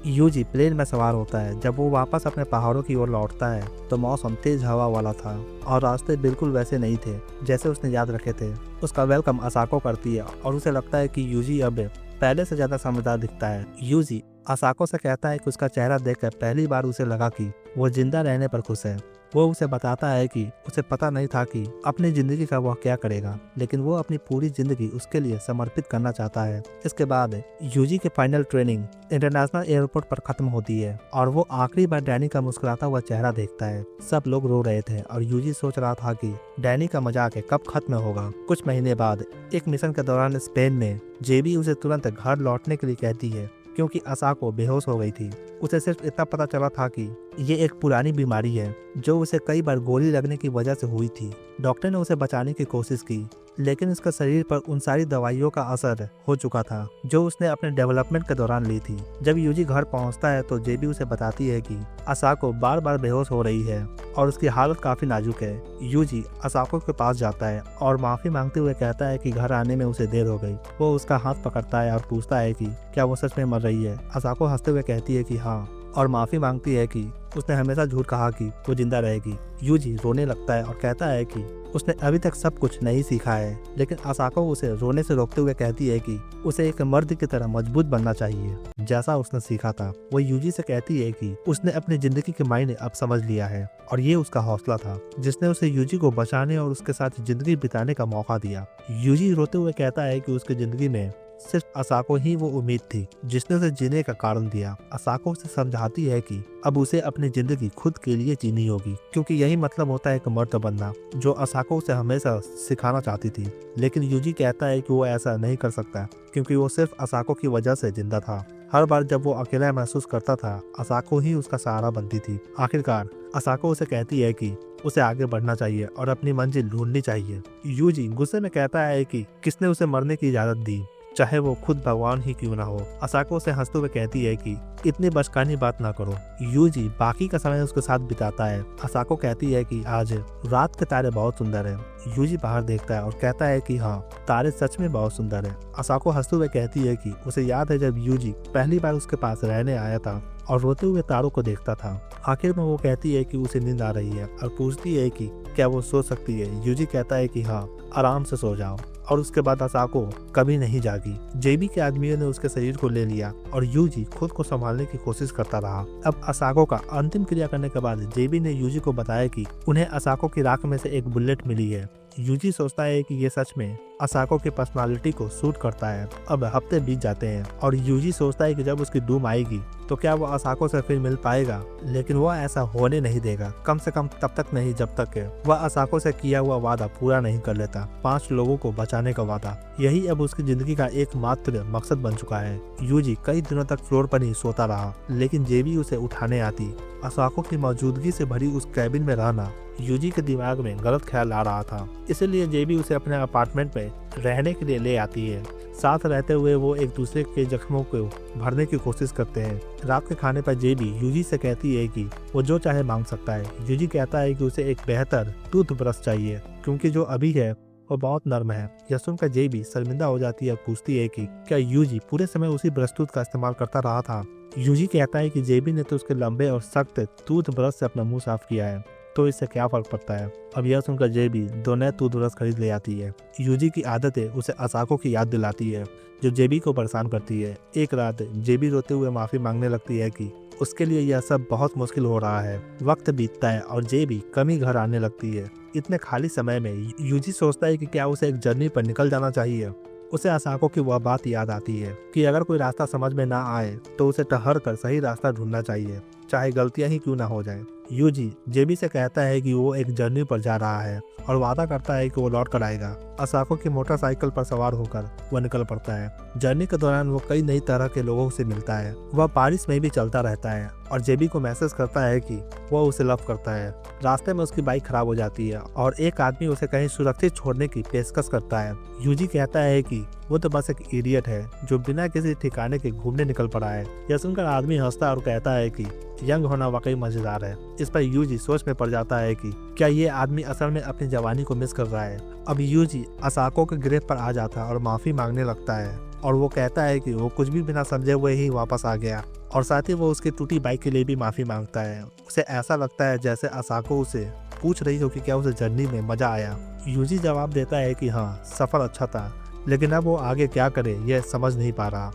यूजी प्लेन में सवार होता है। जब वो वापस अपने पहाड़ों की ओर लौटता है तो मौसम तेज हवा वाला था और रास्ते बिल्कुल वैसे नहीं थे जैसे उसने याद रखे थे। उसका वेलकम असाको करती है और उसे लगता है कि यूजी अब पहले से ज्यादा समझदार दिखता है। यूजी असाको से कहता है कि उसका चेहरा देखकर पहली बार उसे लगा कि वो जिंदा रहने पर खुश है। वो उसे बताता है कि उसे पता नहीं था कि अपनी जिंदगी का वह क्या करेगा, लेकिन वो अपनी पूरी जिंदगी उसके लिए समर्पित करना चाहता है। इसके बाद यूजी की फाइनल ट्रेनिंग इंटरनेशनल एयरपोर्ट पर खत्म होती है और वो आखिरी बार डैनी का मुस्कुराता हुआ चेहरा देखता है। सब लोग रो रहे थे और यूजी सोच रहा था कि डैनी का मजाक कब खत्म होगा। कुछ महीने बाद एक मिशन के दौरान स्पेन में जेबी उसे तुरंत घर लौटने के लिए कहती है क्योंकि असाको बेहोश हो गई थी। उसे सिर्फ इतना पता चला था कि ये एक पुरानी बीमारी है जो उसे कई बार गोली लगने की वजह से हुई थी। डॉक्टर ने उसे बचाने की कोशिश की, लेकिन उसका शरीर पर उन सारी दवाइयों का असर हो चुका था जो उसने अपने डेवलपमेंट के दौरान ली थी। जब यूजी घर पहुंचता है तो जेबी उसे बताती है कि असाको बार बार बेहोश हो रही है और उसकी हालत काफी नाजुक है। यूजी असाको के पास जाता है और माफी मांगते हुए कहता है कि घर आने में उसे देर हो गई। वो उसका हाथ पकड़ता है और पूछता है कि क्या वो सच में मर रही है। असाको हंसते हुए कहती है कि हाँ और माफी मांगती है कि उसने हमेशा झूठ कहा कि वो जिंदा रहेगी। यूजी रोने लगता है और कहता है कि उसने अभी तक सब कुछ नहीं सीखा है, लेकिन असाको उसे रोने से रोकते हुए कहती है कि उसे एक मर्द की तरह मजबूत बनना चाहिए जैसा उसने सीखा था। वो यूजी से कहती है कि उसने अपनी जिंदगी के मायने अब समझ लिया है और ये उसका हौसला था जिसने उसे यूजी को बचाने और उसके साथ जिंदगी बिताने का मौका दिया। यूजी रोते हुए कहता है कि उसकी जिंदगी में सिर्फ असाको ही वो उम्मीद थी जिसने उसे जीने का कारण दिया। असाको उसे समझाती है कि अब उसे अपनी जिंदगी खुद के लिए जीनी होगी, क्योंकि यही मतलब होता है एक मर्द बनना, जो असाको उसे हमेशा सिखाना चाहती थी। लेकिन यूजी कहता है कि वो ऐसा नहीं कर सकता क्योंकि वो सिर्फ असाको की वजह से जिंदा था। हर बार जब वो अकेला महसूस करता था असाको ही उसका सहारा बनती थी। आखिरकार असाको उसे कहती है कि उसे आगे बढ़ना चाहिए और अपनी मंजिल ढूंढनी चाहिए। यूजी गुस्से में कहता है कि किसने उसे मरने की इजाजत दी, चाहे वो खुद भगवान ही क्यों ना हो। असाको उसे हंसते हुए कहती है कि इतनी बचकानी बात ना करो। यूजी बाकी का समय उसके साथ बिताता है। असाको कहती है कि आज रात के तारे बहुत सुंदर है। यूजी बाहर देखता है और कहता है कि हाँ, तारे सच में बहुत सुंदर है। असाको हंसते हुए कहती है कि उसे याद है जब यूजी पहली बार उसके पास रहने आया था और रोते हुए तारों को देखता था। आखिर में वो कहती है कि उसे नींद आ रही है और पूछती है कि क्या वो सो सकती है। यूजी कहता है कि हाँ, आराम से सो जाओ। और उसके बाद असाको कभी नहीं जागी। जेबी के आदमियों ने उसके शरीर को ले लिया और यूजी खुद को संभालने की कोशिश करता रहा। अब असाको का अंतिम क्रिया करने के बाद जेबी ने यूजी को बताया कि उन्हें असाको की राख में से एक बुलेट मिली है। यूजी सोचता है कि ये सच में असाको की पर्सनालिटी को सूट करता है। अब हफ्ते बीत जाते हैं और यूजी सोचता है कि जब उसकी डूम आएगी तो क्या वो असाको से फिर मिल पाएगा, लेकिन वह ऐसा होने नहीं देगा, कम से कम तब तक नहीं जब तक वह असाको से किया हुआ वादा पूरा नहीं कर लेता। 5 लोगों को बचाने का वादा, यही अब उसकी जिंदगी का एकमात्र मकसद बन चुका है। यूजी कई दिनों तक फ्लोर पर ही सोता रहा, लेकिन जेबी उसे उठाने आती। असाको की मौजूदगी से भरी उस कैबिन में रहना यूजी के दिमाग में गलत ख्याल आ रहा था, इसलिए जेबी उसे अपने अपार्टमेंट में रहने के लिए ले आती है। साथ रहते हुए वो एक दूसरे के जख्मों को भरने की कोशिश करते हैं। रात के खाने पर जेबी यूजी से कहती है कि वो जो चाहे मांग सकता है। यूजी कहता है कि उसे एक बेहतर टूथब्रश चाहिए क्योंकि जो अभी है वो बहुत नर्म है। यह सुनकर जेबी शर्मिंदा हो जाती है और पूछती है कि क्या यूजी पूरे समय उसी ब्रश टूथ का इस्तेमाल करता रहा था। यूजी कहता है कि जेबी ने तो उसके लंबे और सख्त टूथब्रश से अपना मुंह साफ किया है, तो इससे क्या फर्क पड़ता है। अब यह सुनकर जेबी 2 नए टूथब्रश खरीद ले आती है। यूजी की आदतें उसे असाको की याद दिलाती है जो जेबी को परेशान करती है। एक रात जेबी रोते हुए माफी मांगने लगती है कि उसके लिए यह सब बहुत मुश्किल हो रहा है। वक्त बीतता है और जेबी कमी घर आने लगती है। इतने खाली समय में यूजी सोचता है कि क्या उसे एक जर्नी पर निकल जाना चाहिए। उसे असाको की वह बात याद आती है कि अगर कोई रास्ता समझ में ना आए तो उसे ठहर कर सही रास्ता ढूंढना चाहिए, चाहे गलतियां ही क्यों ना हो जाए। यूजी जेबी से कहता है कि वो एक जर्नी पर जा रहा है और वादा करता है कि वो लौट कर आएगा। असाको की मोटरसाइकिल पर सवार होकर वह निकल पड़ता है। जर्नी के दौरान वो कई नई तरह के लोगों से मिलता है। वह बारिश में भी चलता रहता है और जेबी को मैसेज करता है कि वह उसे लव करता है। रास्ते में उसकी बाइक खराब हो जाती है और एक आदमी उसे कहीं सुरक्षित छोड़ने की पेशकश करता है। यूजी कहता है कि वो तो बस एक इडियट है जो बिना किसी ठिकाने के घूमने निकल पड़ा है। यह सुनकर आदमी हंसता और कहता है कि यंग होना वाकई मजेदार है। इस पर यूजी सोच में पड़ जाता है कि क्या ये आदमी असल में अपनी जवानी को मिस कर रहा है। अब यूजी असाको के गिरफ्त पर आ जाता है और माफी मांगने लगता है और वो कहता है कि वो कुछ भी बिना समझे हुए ही वापस आ गया और साथ ही वो उसकी टूटी बाइक के लिए भी माफी मांगता है। उसे ऐसा लगता है जैसे असाको उसे पूछ रही हो कि क्या उसे जर्नी में मजा आया। यूजी जवाब देता है कि हाँ, सफर अच्छा था, लेकिन अब वो आगे क्या करे यह समझ नहीं पा रहा।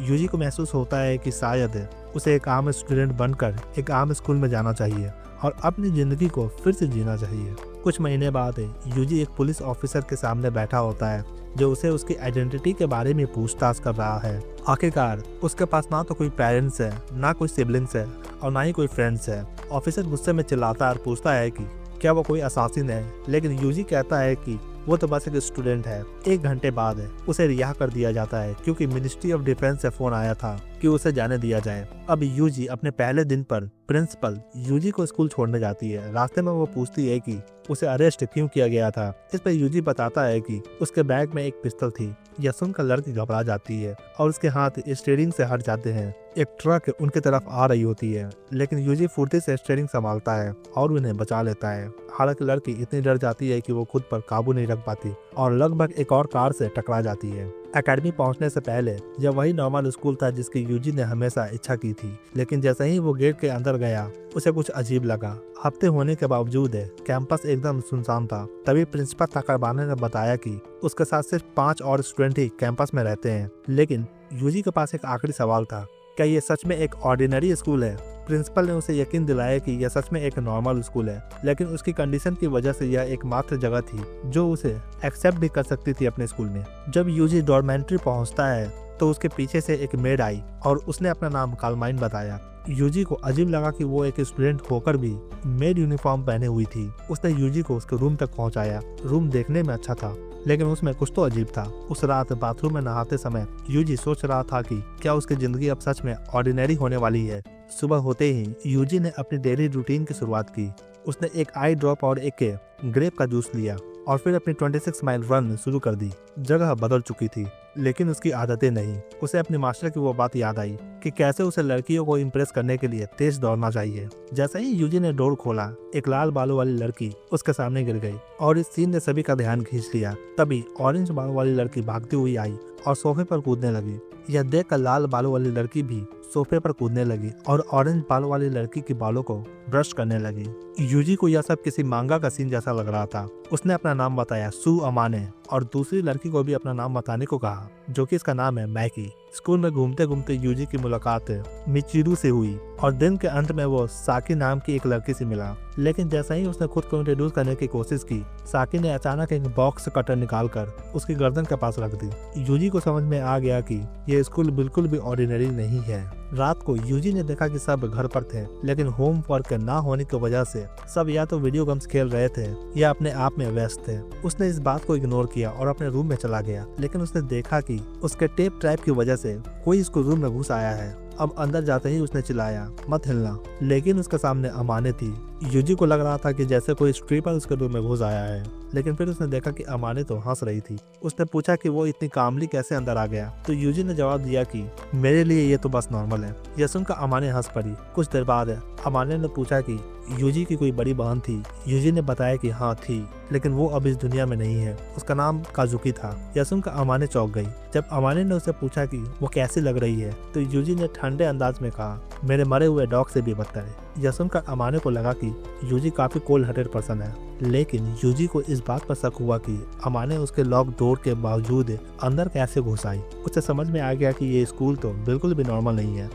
यूजी को महसूस होता है कि शायद उसे एक आम स्टूडेंट बनकर एक आम स्कूल में जाना चाहिए और अपनी जिंदगी को फिर से जीना चाहिए। कुछ महीने बाद यूजी एक पुलिस ऑफिसर के सामने बैठा होता है जो उसे उसकी आइडेंटिटी के बारे में पूछताछ कर रहा है। आखिरकार उसके पास ना तो कोई पेरेंट्स है, ना कोई सिबलिंग्स है और ना ही कोई फ्रेंड्स है। ऑफिसर गुस्से में चिल्लाता है और पूछता है कि क्या वो कोई असासिन है, लेकिन यूजी कहता है कि वो तो बस एक स्टूडेंट है। 1 घंटे बाद उसे रिहा कर दिया जाता है क्योंकि मिनिस्ट्री ऑफ डिफेंस से फोन आया था कि उसे जाने दिया जाए। अब यूजी अपने पहले दिन पर प्रिंसिपल यूजी को स्कूल छोड़ने जाती है। रास्ते में वो पूछती है कि उसे अरेस्ट क्यों किया गया था। इस पर यूजी बताता है कि उसके बैग में एक पिस्तौल थी। यह सुनकर लड़की घबरा जाती है और उसके हाथ स्टीयरिंग से हट जाते हैं। एक ट्रक उनके तरफ आ रही होती है, लेकिन यूजी फुर्ती से स्टीयरिंग संभालता है और उन्हें बचा लेता है। हालांकि लड़की इतनी डर जाती है कि वो खुद पर काबू नहीं रख पाती और लगभग एक और कार से टकरा जाती है। एकेडमी पहुंचने से पहले यह वही नॉर्मल स्कूल था जिसकी यूजी ने हमेशा इच्छा की थी, लेकिन जैसे ही वो गेट के अंदर गया उसे कुछ अजीब लगा। हफ्ते होने के बावजूद कैंपस एकदम सुनसान था। तभी प्रिंसिपल ताकरबाने ने बताया कि उसके साथ सिर्फ 5 और स्टूडेंट ही कैंपस में रहते हैं। लेकिन यूजी के पास एक आखिरी सवाल था, क्या ये सच में एक ऑर्डिनरी स्कूल है। प्रिंसिपल ने उसे यकीन दिलाया कि यह सच में एक नॉर्मल स्कूल है, लेकिन उसकी कंडीशन की वजह से यह एकमात्र जगह थी जो उसे एक्सेप्ट भी कर सकती थी अपने स्कूल में। जब यूजी डॉर्मेंट्री पहुंचता है तो उसके पीछे से एक मेड आई और उसने अपना नाम कार्माइन बताया। यूजी को अजीब लगा कि वो एक स्टूडेंट होकर भी मेड यूनिफॉर्म पहने हुई थी। उसने यूजी को उसके रूम तक पहुंचाया। रूम देखने में अच्छा था, लेकिन उसमें कुछ तो अजीब था। उस रात बाथरूम में नहाते समय यूजी सोच रहा था कि क्या उसकी जिंदगी अब सच में ऑर्डिनरी होने वाली है। सुबह होते ही यूजी ने अपनी डेली रूटीन की शुरुआत की। उसने एक आई ड्रॉप और एक ग्रेप का जूस लिया और फिर अपनी 26 माइल रन शुरू कर दी। जगह बदल चुकी थी, लेकिन उसकी आदतें नहीं। उसे अपने मास्टर की वो बात याद आई कि कैसे उसे लड़कियों को इम्प्रेस करने के लिए तेज दौड़ना चाहिए। जैसे ही यूजी ने डोर खोला, एक लाल बालों वाली लड़की उसके सामने गिर गई और इस सीन ने सभी का ध्यान खींच लिया। तभी ऑरेंज बालों वाली लड़की भागती हुई आई और सोफे पर कूदने लगी। यह देखकर लाल बालों वाली लड़की भी सोफे पर कूदने लगी और ऑरेंज बालों वाली लड़की के बालों को ब्रश करने लगी। यूजी को यह सब किसी मांगा का सीन जैसा लग रहा था। उसने अपना नाम बताया सू अमाने और दूसरी लड़की को भी अपना नाम बताने को कहा, जो कि इसका नाम है मैकी। स्कूल में घूमते घूमते यूजी की मुलाकात मिचिरू से हुई और दिन के अंत में वो साकी नाम की एक लड़की से मिला। लेकिन जैसा ही उसने खुद को इंट्रोड्यूस करने की कोशिश की, साकी ने अचानक एक बॉक्स कटर निकालकर उसकी गर्दन के पास रख दी। यूजी को समझ में आ गया कि यह स्कूल बिल्कुल भी ऑर्डिनरी नहीं है। रात को यूजी ने देखा कि सब घर पर थे, लेकिन होमवर्क ना होने की वजह से सब या तो वीडियो गेम्स खेल रहे थे या अपने आप में व्यस्त थे। उसने इस बात को इग्नोर किया और अपने रूम में चला गया, लेकिन उसने देखा कि उसके टेप ट्रैप की वजह से कोई इसको रूम में घुस आया है। अब अंदर जाते ही उसने चिल्लाया, मत हिलना, लेकिन उसके सामने अमाने थी यूजी को लग रहा था कि जैसे कोई स्ट्रीपर उसके रूम में घुस आया है, लेकिन फिर उसने देखा कि अमाने तो हंस रही थी। उसने पूछा कि वो इतनी कामली कैसे अंदर आ गया, तो यूजी ने जवाब दिया कि मेरे लिए ये तो बस नॉर्मल है। यह सुनकर अमाने हंस पड़ी। कुछ देर बाद अमाने ने पूछा कि यूजी की कोई बड़ी बहन थी। यूजी ने बताया कि हाँ थी, लेकिन वो अब इस दुनिया में नहीं है। उसका नाम काजुकी था। यह सुनकर अमाने चौंक गई। जब अमाने ने उसे पूछा कि वो कैसी लग रही है, तो यूजी ने ठंडे अंदाज में कहा, मेरे मरे हुए डॉग से भी बदतर है। यह सुनकर अमाने को लगा कि यूजी काफी कोल्ड हार्टेड पर्सन है, लेकिन यूजी को इस बात पर शक हुआ कि अमाने उसके लॉक डोर के बावजूद अंदर कैसे घुस आई। उसे समझ में आ गया कि ये स्कूल तो बिल्कुल भी नॉर्मल नहीं है।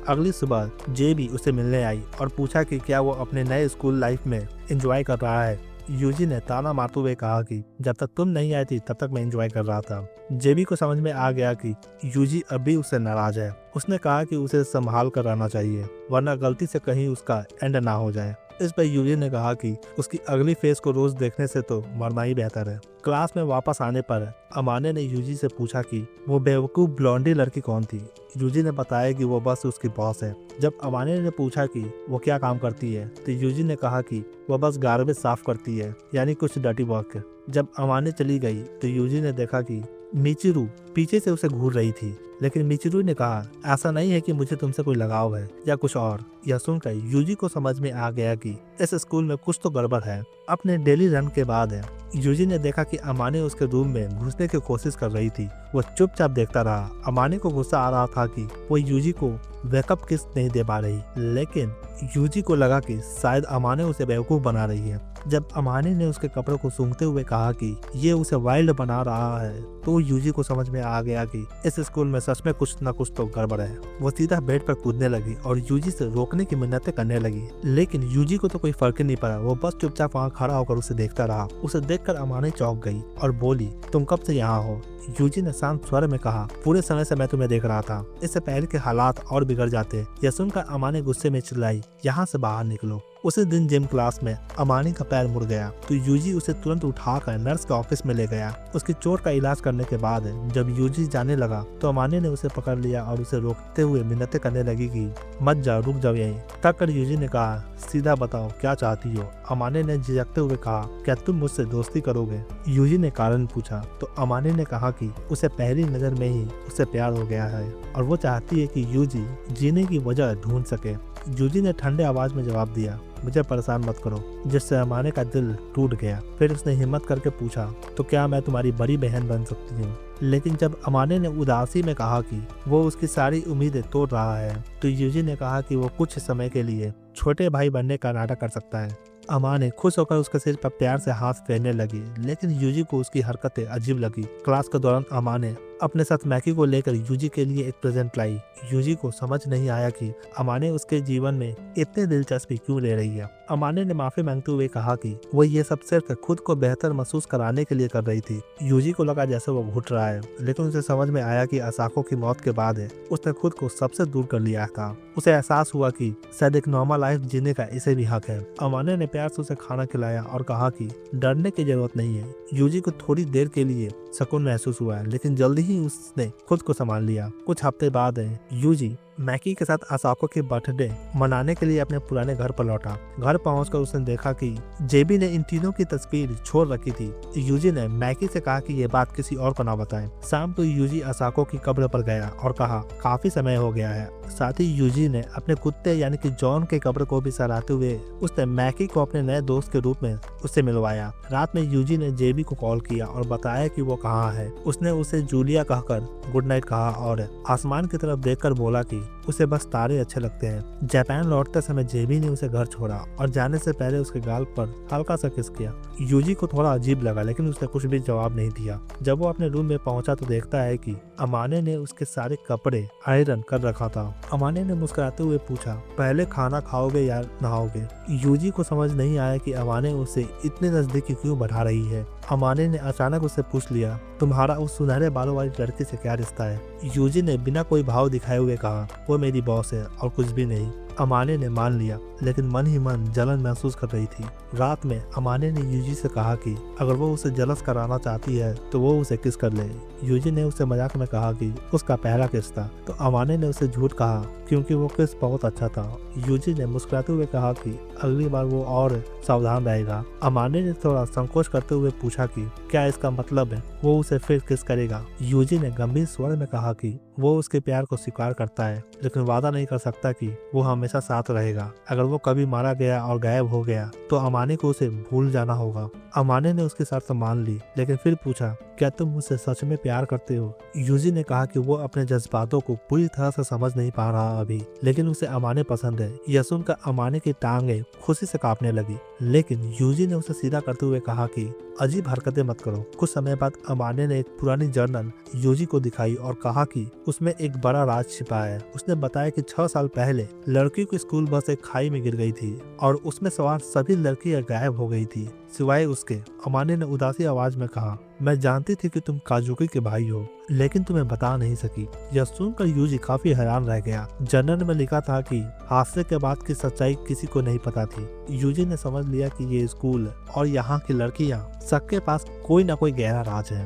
अगली सुबह जे भी उसे मिलने आई और पूछा कि क्या वो अपने नए स्कूल लाइफ में एंजॉय कर रहा है। यूजी ने ताना मारते हुए कहा कि जब तक तुम नहीं आई थी तब तक मैं एंजॉय कर रहा था। जेबी को समझ में आ गया कि यूजी अभी उससे नाराज है। उसने कहा कि उसे संभाल कर रहना चाहिए, वरना गलती से कहीं उसका एंड ना हो जाए। इस पर यूजी ने कहा कि उसकी अगली फेस को रोज देखने से तो मरना ही बेहतर है। क्लास में वापस आने पर अमाने ने यूजी से पूछा कि वो बेवकूफ ब्लॉन्डी लड़की कौन थी। यूजी ने बताया कि वो बस उसकी बॉस है। जब अमाने ने पूछा कि वो क्या काम करती है, तो यूजी ने कहा कि वो बस गार्बेज साफ करती है, यानी कुछ डर्टी वर्क। जब अमाने चली गई तो यूजी ने देखा कि मिचिरू पीछे से उसे घूर रही थी, लेकिन मिचिरू ने कहा ऐसा नहीं है कि मुझे तुमसे कोई लगाव है या कुछ और। यह सुनकर यूजी को समझ में आ गया कि इस स्कूल में कुछ तो गड़बड़ है। अपने डेली रन के बाद यूजी ने देखा कि अमाने उसके रूम में घुसने की कोशिश कर रही थी। वो चुपचाप देखता रहा। अमाने को गुस्सा आ रहा था कि वो यूजी को वेकअप किस नहीं दे पा रही, लेकिन यूजी को लगा कि शायद अमाने उसे बेवकूफ बना रही है। जब अमाने ने उसके कपड़ों को सूंघते हुए कहा कि ये उसे वाइल्ड बना रहा है, तो यूजी को समझ में आ गया कि इस स्कूल में सच में कुछ न कुछ तो गड़बड़ है। वो सीधा बेड पर कूदने लगी और यूजी से रोकने की मिन्नतें करने लगी, लेकिन यूजी को तो कोई फर्क ही नहीं पड़ा। वो बस चुपचाप वहाँ खड़ा होकर उसे देखता रहा। उसे देखकर अमाने चौंक गई और बोली, तुम कब से यहाँ हो? यूजी ने शांत स्वर में कहा, पूरे समय से मैं तुम्हें देख रहा था, इससे पहले के हालात और बिगड़ जाते। यह सुनकर अमाने गुस्से में चिल्लाई, यहाँ से बाहर निकलो। उसी दिन जिम क्लास में अमाने का पैर मुड़ गया, तो यूजी उसे तुरंत उठाकर नर्स के ऑफिस में ले गया। उसकी चोट का इलाज करने के बाद जब यूजी जाने लगा, तो अमाने ने उसे पकड़ लिया और उसे रोकते हुए मिन्नतें करने लगी कि मत जाओ, रुक जाओ यहीं। थक कर यूजी ने कहा, सीधा बताओ क्या चाहती हो? अमाने ने झिझकते हुए कहा, क्या तुम मुझसे दोस्ती करोगे? यूजी ने कारण पूछा, तो अमाने ने कहा कि उसे पहली नजर में ही उससे प्यार हो गया है और वो चाहती है कि यूजी जीने की वजह ढूंढ सके। यूजी ने ठंडे आवाज में जवाब दिया, मुझे परेशान मत करो, जिससे अमाने का दिल टूट गया। फिर उसने हिम्मत करके पूछा, तो क्या मैं तुम्हारी बड़ी बहन बन सकती हूँ? लेकिन जब अमाने ने उदासी में कहा कि वो उसकी सारी उम्मीदें तोड़ रहा है, तो यूजी ने कहा कि वो कुछ समय के लिए छोटे भाई बनने का नाटक कर सकता है। अमाने खुश होकर उसके सिर पर प्यार से हाथ फेरने लगी, लेकिन यूजी को उसकी हरकतें अजीब लगी। क्लास के दौरान अमाने अपने साथ मैकी को लेकर यूजी के लिए एक प्रेजेंट लाई। यूजी को समझ नहीं आया कि अमाने उसके जीवन में इतने दिलचस्पी क्यों ले रही है। अमाने ने माफी मांगते हुए कहा कि वो ये सब सिर्फ खुद को बेहतर महसूस कराने के लिए कर रही थी। यूजी को लगा जैसे वो घुट रहा है, लेकिन उसे समझ में आया कि असाको की मौत के बाद उसने खुद को सबसे दूर कर लिया था। उसे एहसास हुआ कि शायद एक नॉर्मल लाइफ जीने का इसे भी हक है। अमाने ने प्यार से उसे खाना खिलाया और कहा कि डरने की जरूरत नहीं है। यूजी को थोड़ी देर के लिए सुकून महसूस हुआ, लेकिन जल्दी ही उसने खुद को संभाल लिया। कुछ हफ्ते बाद यूजी मैकी के साथ असाको के बर्थडे मनाने के लिए अपने पुराने घर पर लौटा। घर पहुंचकर उसने देखा कि जेबी ने इन तीनों की तस्वीर छोड़ रखी थी। यूजी ने मैकी से कहा कि ये बात किसी और को ना बताएं। शाम को यूजी असाको की कब्र पर गया और कहा काफी समय हो गया है। साथ ही यूजी ने अपने कुत्ते यानी कि जॉन के कब्र को भी सराहते हुए उसने मैकी को अपने नए दोस्त के रूप में उससे मिलवाया। रात में यूजी ने जेबी को कॉल किया और बताया कि वो कहाँ है। उसने उसे जूलिया कहकर गुड नाइट कहा और आसमान की तरफ देखकर बोला कि उसे बस तारे अच्छे लगते हैं। जापान लौटते समय जेबी ने उसे घर छोड़ा और जाने से पहले उसके गाल पर हल्का सा किस किया। यूजी को थोड़ा अजीब लगा, लेकिन उसने कुछ भी जवाब नहीं दिया। जब वो अपने रूम में पहुंचा तो देखता है कि अमाने ने उसके सारे कपड़े आयरन कर रखा था। अमाने ने मुस्कुराते हुए पूछा, पहले खाना खाओगे या नहाओगे? यूजी को समझ नहीं आया कि अमाने उसे इतने नजदीकी क्यों बढ़ा रही है। अमाने ने अचानक उससे पूछ लिया, तुम्हारा उस सुनहरे बालों वाली लड़की से क्या रिश्ता है? यूजी ने बिना कोई भाव दिखाए हुए कहा, वो मेरी बॉस है और कुछ भी नहीं। अमाने ने मान लिया, लेकिन मन ही मन जलन महसूस कर रही थी। रात में अमाने ने यूजी से कहा कि अगर वो उसे जलस कराना चाहती है तो वो उसे किस कर ले। यूजी ने उसे मजाक में कहा कि उसका पहला किस था, तो अमाने ने उसे झूठ कहा क्योंकि वो किस बहुत अच्छा था। यूजी ने मुस्कुराते हुए कहा कि अगली बार वो और सावधान रहेगा। अमाने ने थोड़ा संकोच करते हुए पूछा कि क्या इसका मतलब है वो उसे फिर किस करेगा। यूजी ने गंभीर स्वर में कहा कि वो उसके प्यार को स्वीकार करता है, लेकिन वादा नहीं कर सकता कि वो हमेशा साथ रहेगा। अगर वो कभी मारा गया और गायब हो गया तो अमाने को उसे भूल जाना होगा। अमाने ने उसकी शर्त मान ली, लेकिन फिर पूछा क्या तुम मुझसे सच में प्यार करते हो। यूजी ने कहा कि वो अपने जज्बातों को पूरी तरह से समझ नहीं पा रहा अभी, लेकिन उसे अमाने पसंद है। यह सुनकर अमाने की टांगें खुशी से कांपने लगी, लेकिन यूजी ने उसे सीधा करते हुए कहा कि अजीब हरकतें मत करो। कुछ समय बाद अमाने ने एक पुरानी जर्नल यूजी को दिखाई और कहा कि उसमें एक बड़ा राज छिपा है। उसने बताया कि 6 साल पहले लड़कियों की स्कूल बस एक खाई में गिर गई थी और उसमें सवार सभी लड़कियां गायब हो गई थी सिवाय उसके। अमाने ने उदासी आवाज में कहा, मैं जानती थी कि तुम काजुकी के भाई हो, लेकिन तुम्हें बता नहीं सकी। यह सुनकर यूजी काफी हैरान रह गया। जर्नल में लिखा था कि हादसे के बाद की सच्चाई किसी को नहीं पता थी। यूजी ने समझ लिया कि ये स्कूल और यहाँ की लड़कियाँ सबके पास कोई ना कोई गहरा राज है।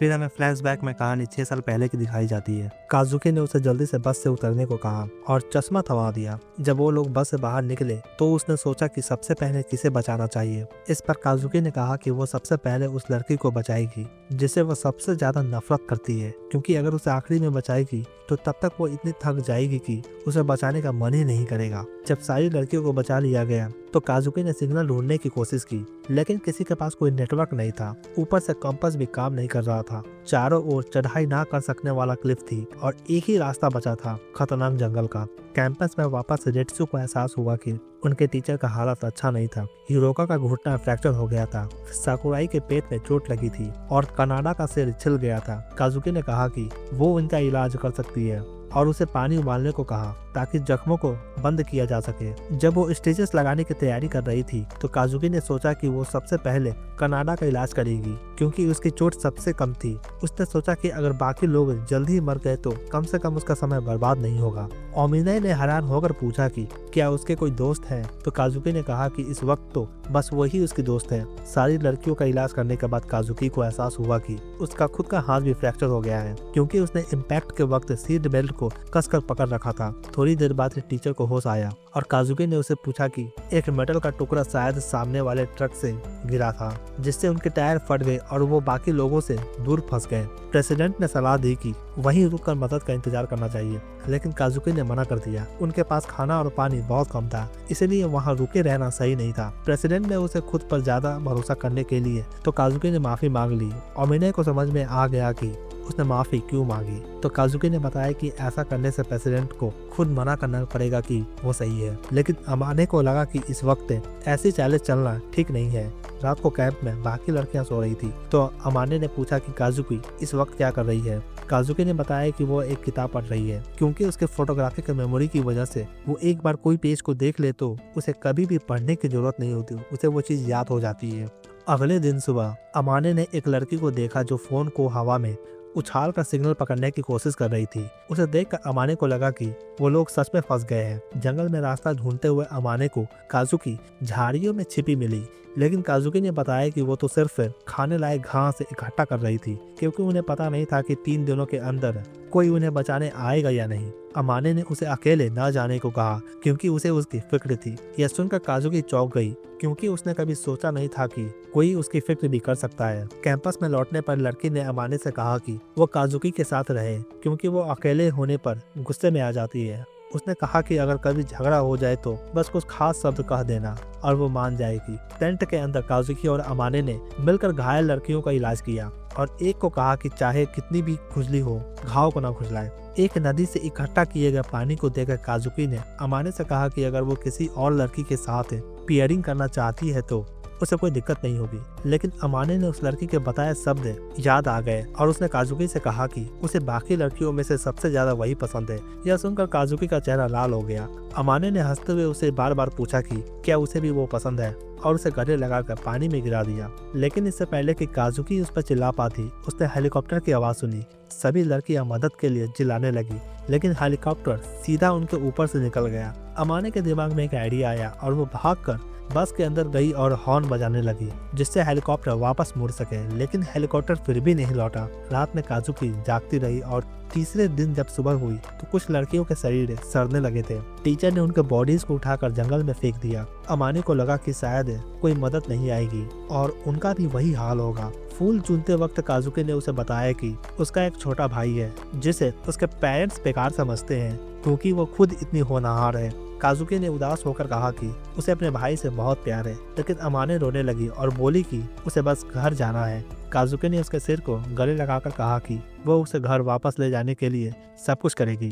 फिर हमें फ्लैशबैक में कहानी 6 साल पहले की दिखाई जाती है। काजुकी ने उसे जल्दी से बस से उतरने को कहा और चश्मा थमा दिया। जब वो लोग बस से बाहर निकले तो उसने सोचा कि सबसे पहले किसे बचाना चाहिए। इस पर काजुकी ने कहा कि वो सबसे पहले उस लड़की को बचाएगी जिसे वो सबसे ज्यादा नफरत करती है, क्योंकि अगर उसे आखिरी में बचाएगी तो तब तक वो इतनी थक जाएगी कि उसे बचाने का मन ही नहीं करेगा। जब सारी लड़कियों को बचा लिया गया तो काजुकी ने सिग्नल ढूंढने की कोशिश की, लेकिन किसी के पास कोई नेटवर्क नहीं था। ऊपर से कंपास भी काम नहीं कर रहा था। चारों ओर चढ़ाई ना कर सकने वाला क्लिफ थी और एक ही रास्ता बचा था, खतरनाक जंगल का। कैंपस में वापस रेट्सू को एहसास हुआ कि उनके टीचर का हालत अच्छा नहीं था। हिरोका का घुटना फ्रैक्चर हो गया था, साकुराई के पेट में चोट लगी थी और कनाडा का सिर छिल गया था। काजुकी ने कहा कि वो इनका इलाज कर सकती है और उसे पानी उबालने को कहा ताकि जख्मों को बंद किया जा सके। जब वो स्टिचेस लगाने की तैयारी कर रही थी तो काजुकी ने सोचा कि वो सबसे पहले कनाडा का इलाज करेगी, क्योंकि उसकी चोट सबसे कम थी। उसने सोचा कि अगर बाकी लोग जल्दी ही मर गए तो कम से कम उसका समय बर्बाद नहीं होगा। ओमिने ने हैरान होकर पूछा कि क्या उसके कोई दोस्त है, तो काजुकी ने कहा कि इस वक्त तो बस वही उसकी दोस्त है। सारी लड़कियों का इलाज करने के बाद काजुकी को एहसास हुआ कि उसका खुद का हाथ भी फ्रैक्चर हो गया है, क्योंकि उसने इम्पैक्ट के वक्त सीट बेल्ट को कसकर पकड़ रखा था। थोड़ी देर बाद टीचर को होश आया और काजुकी ने उसे पूछा कि एक मेटल का टुकड़ा शायद सामने वाले ट्रक से गिरा था, जिससे उनके टायर फट गए और वो बाकी लोगों से दूर फंस गए। प्रेसिडेंट ने सलाह दी कि वहीं रुककर मदद का इंतजार करना चाहिए, लेकिन काजुकी ने मना कर दिया। उनके पास खाना और पानी बहुत कम था, इसलिए वहां रुके रहना सही नहीं था। प्रेसिडेंट ने उसे खुद पर ज्यादा भरोसा करने के लिए तो काजुकी ने माफी मांग ली। ओमिने को समझ में आ गया कि उसने माफी क्यों मांगी, तो काजुकी ने बताया कि ऐसा करने से प्रेसिडेंट को खुद मना करना पड़ेगा कि वो सही है। लेकिन अमाने को लगा कि इस वक्त ऐसी चालें चलना ठीक नहीं है। रात को कैंप में बाकी लड़कियां सो रही थी, तो अमाने ने पूछा कि काजुकी इस वक्त क्या कर रही है। काजुकी ने बताया कि वो एक किताब पढ़ रही है, क्योंकि उसके फोटोग्राफी के मेमोरी की वजह से वो एक बार कोई पेज को देख ले तो उसे कभी भी पढ़ने की जरूरत नहीं होती, उसे वो चीज याद हो जाती है। अगले दिन सुबह अमाने ने एक लड़की को देखा जो फोन को हवा में उछाल कर सिग्नल पकड़ने की कोशिश कर रही थी। उसे देखकर अमाने को लगा कि वो लोग सच में फंस गए हैं। जंगल में रास्ता ढूंढते हुए अमाने को काजुकी झाड़ियों में छिपी मिली, लेकिन काजुकी ने बताया कि वो तो सिर्फ खाने लायक घास इकट्ठा कर रही थी, क्योंकि उन्हें पता नहीं था कि 3 दिनों के अंदर कोई उन्हें बचाने आएगा या नहीं। अमाने ने उसे अकेले न जाने को कहा, क्योंकि उसे उसकी फिक्र थी। यह सुनकर काजुकी चौंक गई, क्योंकि उसने कभी सोचा नहीं था कि कोई उसकी फिक्र भी कर सकता है। कैंपस में लौटने पर लड़की ने अमाने से कहा कि वो काजुकी के साथ रहे, क्योंकि वो अकेले होने पर गुस्से में आ जाती है। उसने कहा कि अगर कभी झगड़ा हो जाए तो बस कुछ खास शब्द कह देना और वो मान जाएगी। टेंट के अंदर काजुकी और अमाने ने मिलकर घायल लड़कियों का इलाज किया और एक को कहा कि चाहे कितनी भी खुजली हो, घाव को ना खुजलाए। एक नदी से इकट्ठा किए गए पानी को देखकर काजुकी ने अमाने से कहा कि अगर वो किसी और लड़की के साथ पेयरिंग करना चाहती है तो उसे कोई दिक्कत नहीं होगी। लेकिन अमाने ने उस लड़की के बताए शब्द याद आ गए और उसने काजुकी से कहा कि उसे बाकी लड़कियों में से सबसे ज्यादा वही पसंद है। यह सुनकर काजुकी का चेहरा लाल हो गया। अमाने ने हंसते हुए उसे बार बार पूछा कि क्या उसे भी वो पसंद है और उसे गले लगाकर पानी में गिरा दिया। लेकिन इससे पहले कि काजुकी उस पर चिल्ला पाती, उसने हेलीकॉप्टर की आवाज सुनी। सभी लड़कियां मदद के लिए चिल्लाने लगी, लेकिन हेलीकॉप्टर सीधा उनके ऊपर से निकल गया। अमाने के दिमाग में एक आइडिया आया और वो भागकर बस के अंदर गई और हॉर्न बजाने लगी, जिससे हेलीकॉप्टर वापस मुड़ सके। लेकिन हेलीकॉप्टर फिर भी नहीं लौटा। रात में काजुकी जागती रही और तीसरे दिन जब सुबह हुई तो कुछ लड़कियों के शरीर सड़ने लगे थे। टीचर ने उनके बॉडीज को उठाकर जंगल में फेंक दिया। अमाने को लगा कि शायद कोई मदद नहीं आएगी और उनका भी वही हाल होगा। फूल चुनते वक्त काजुकी ने उसे बताया कि उसका एक छोटा भाई है जिसे उसके पेरेंट्स बेकार समझते हैं क्योंकि वो खुद इतनी होनहार है। काजुकी ने उदास होकर कहा कि उसे अपने भाई से बहुत प्यार है, लेकिन अमाने रोने लगी और बोली कि उसे बस घर जाना है। काजुकी ने उसके सिर को गले लगाकर कहा कि वो उसे घर वापस ले जाने के लिए सब कुछ करेगी।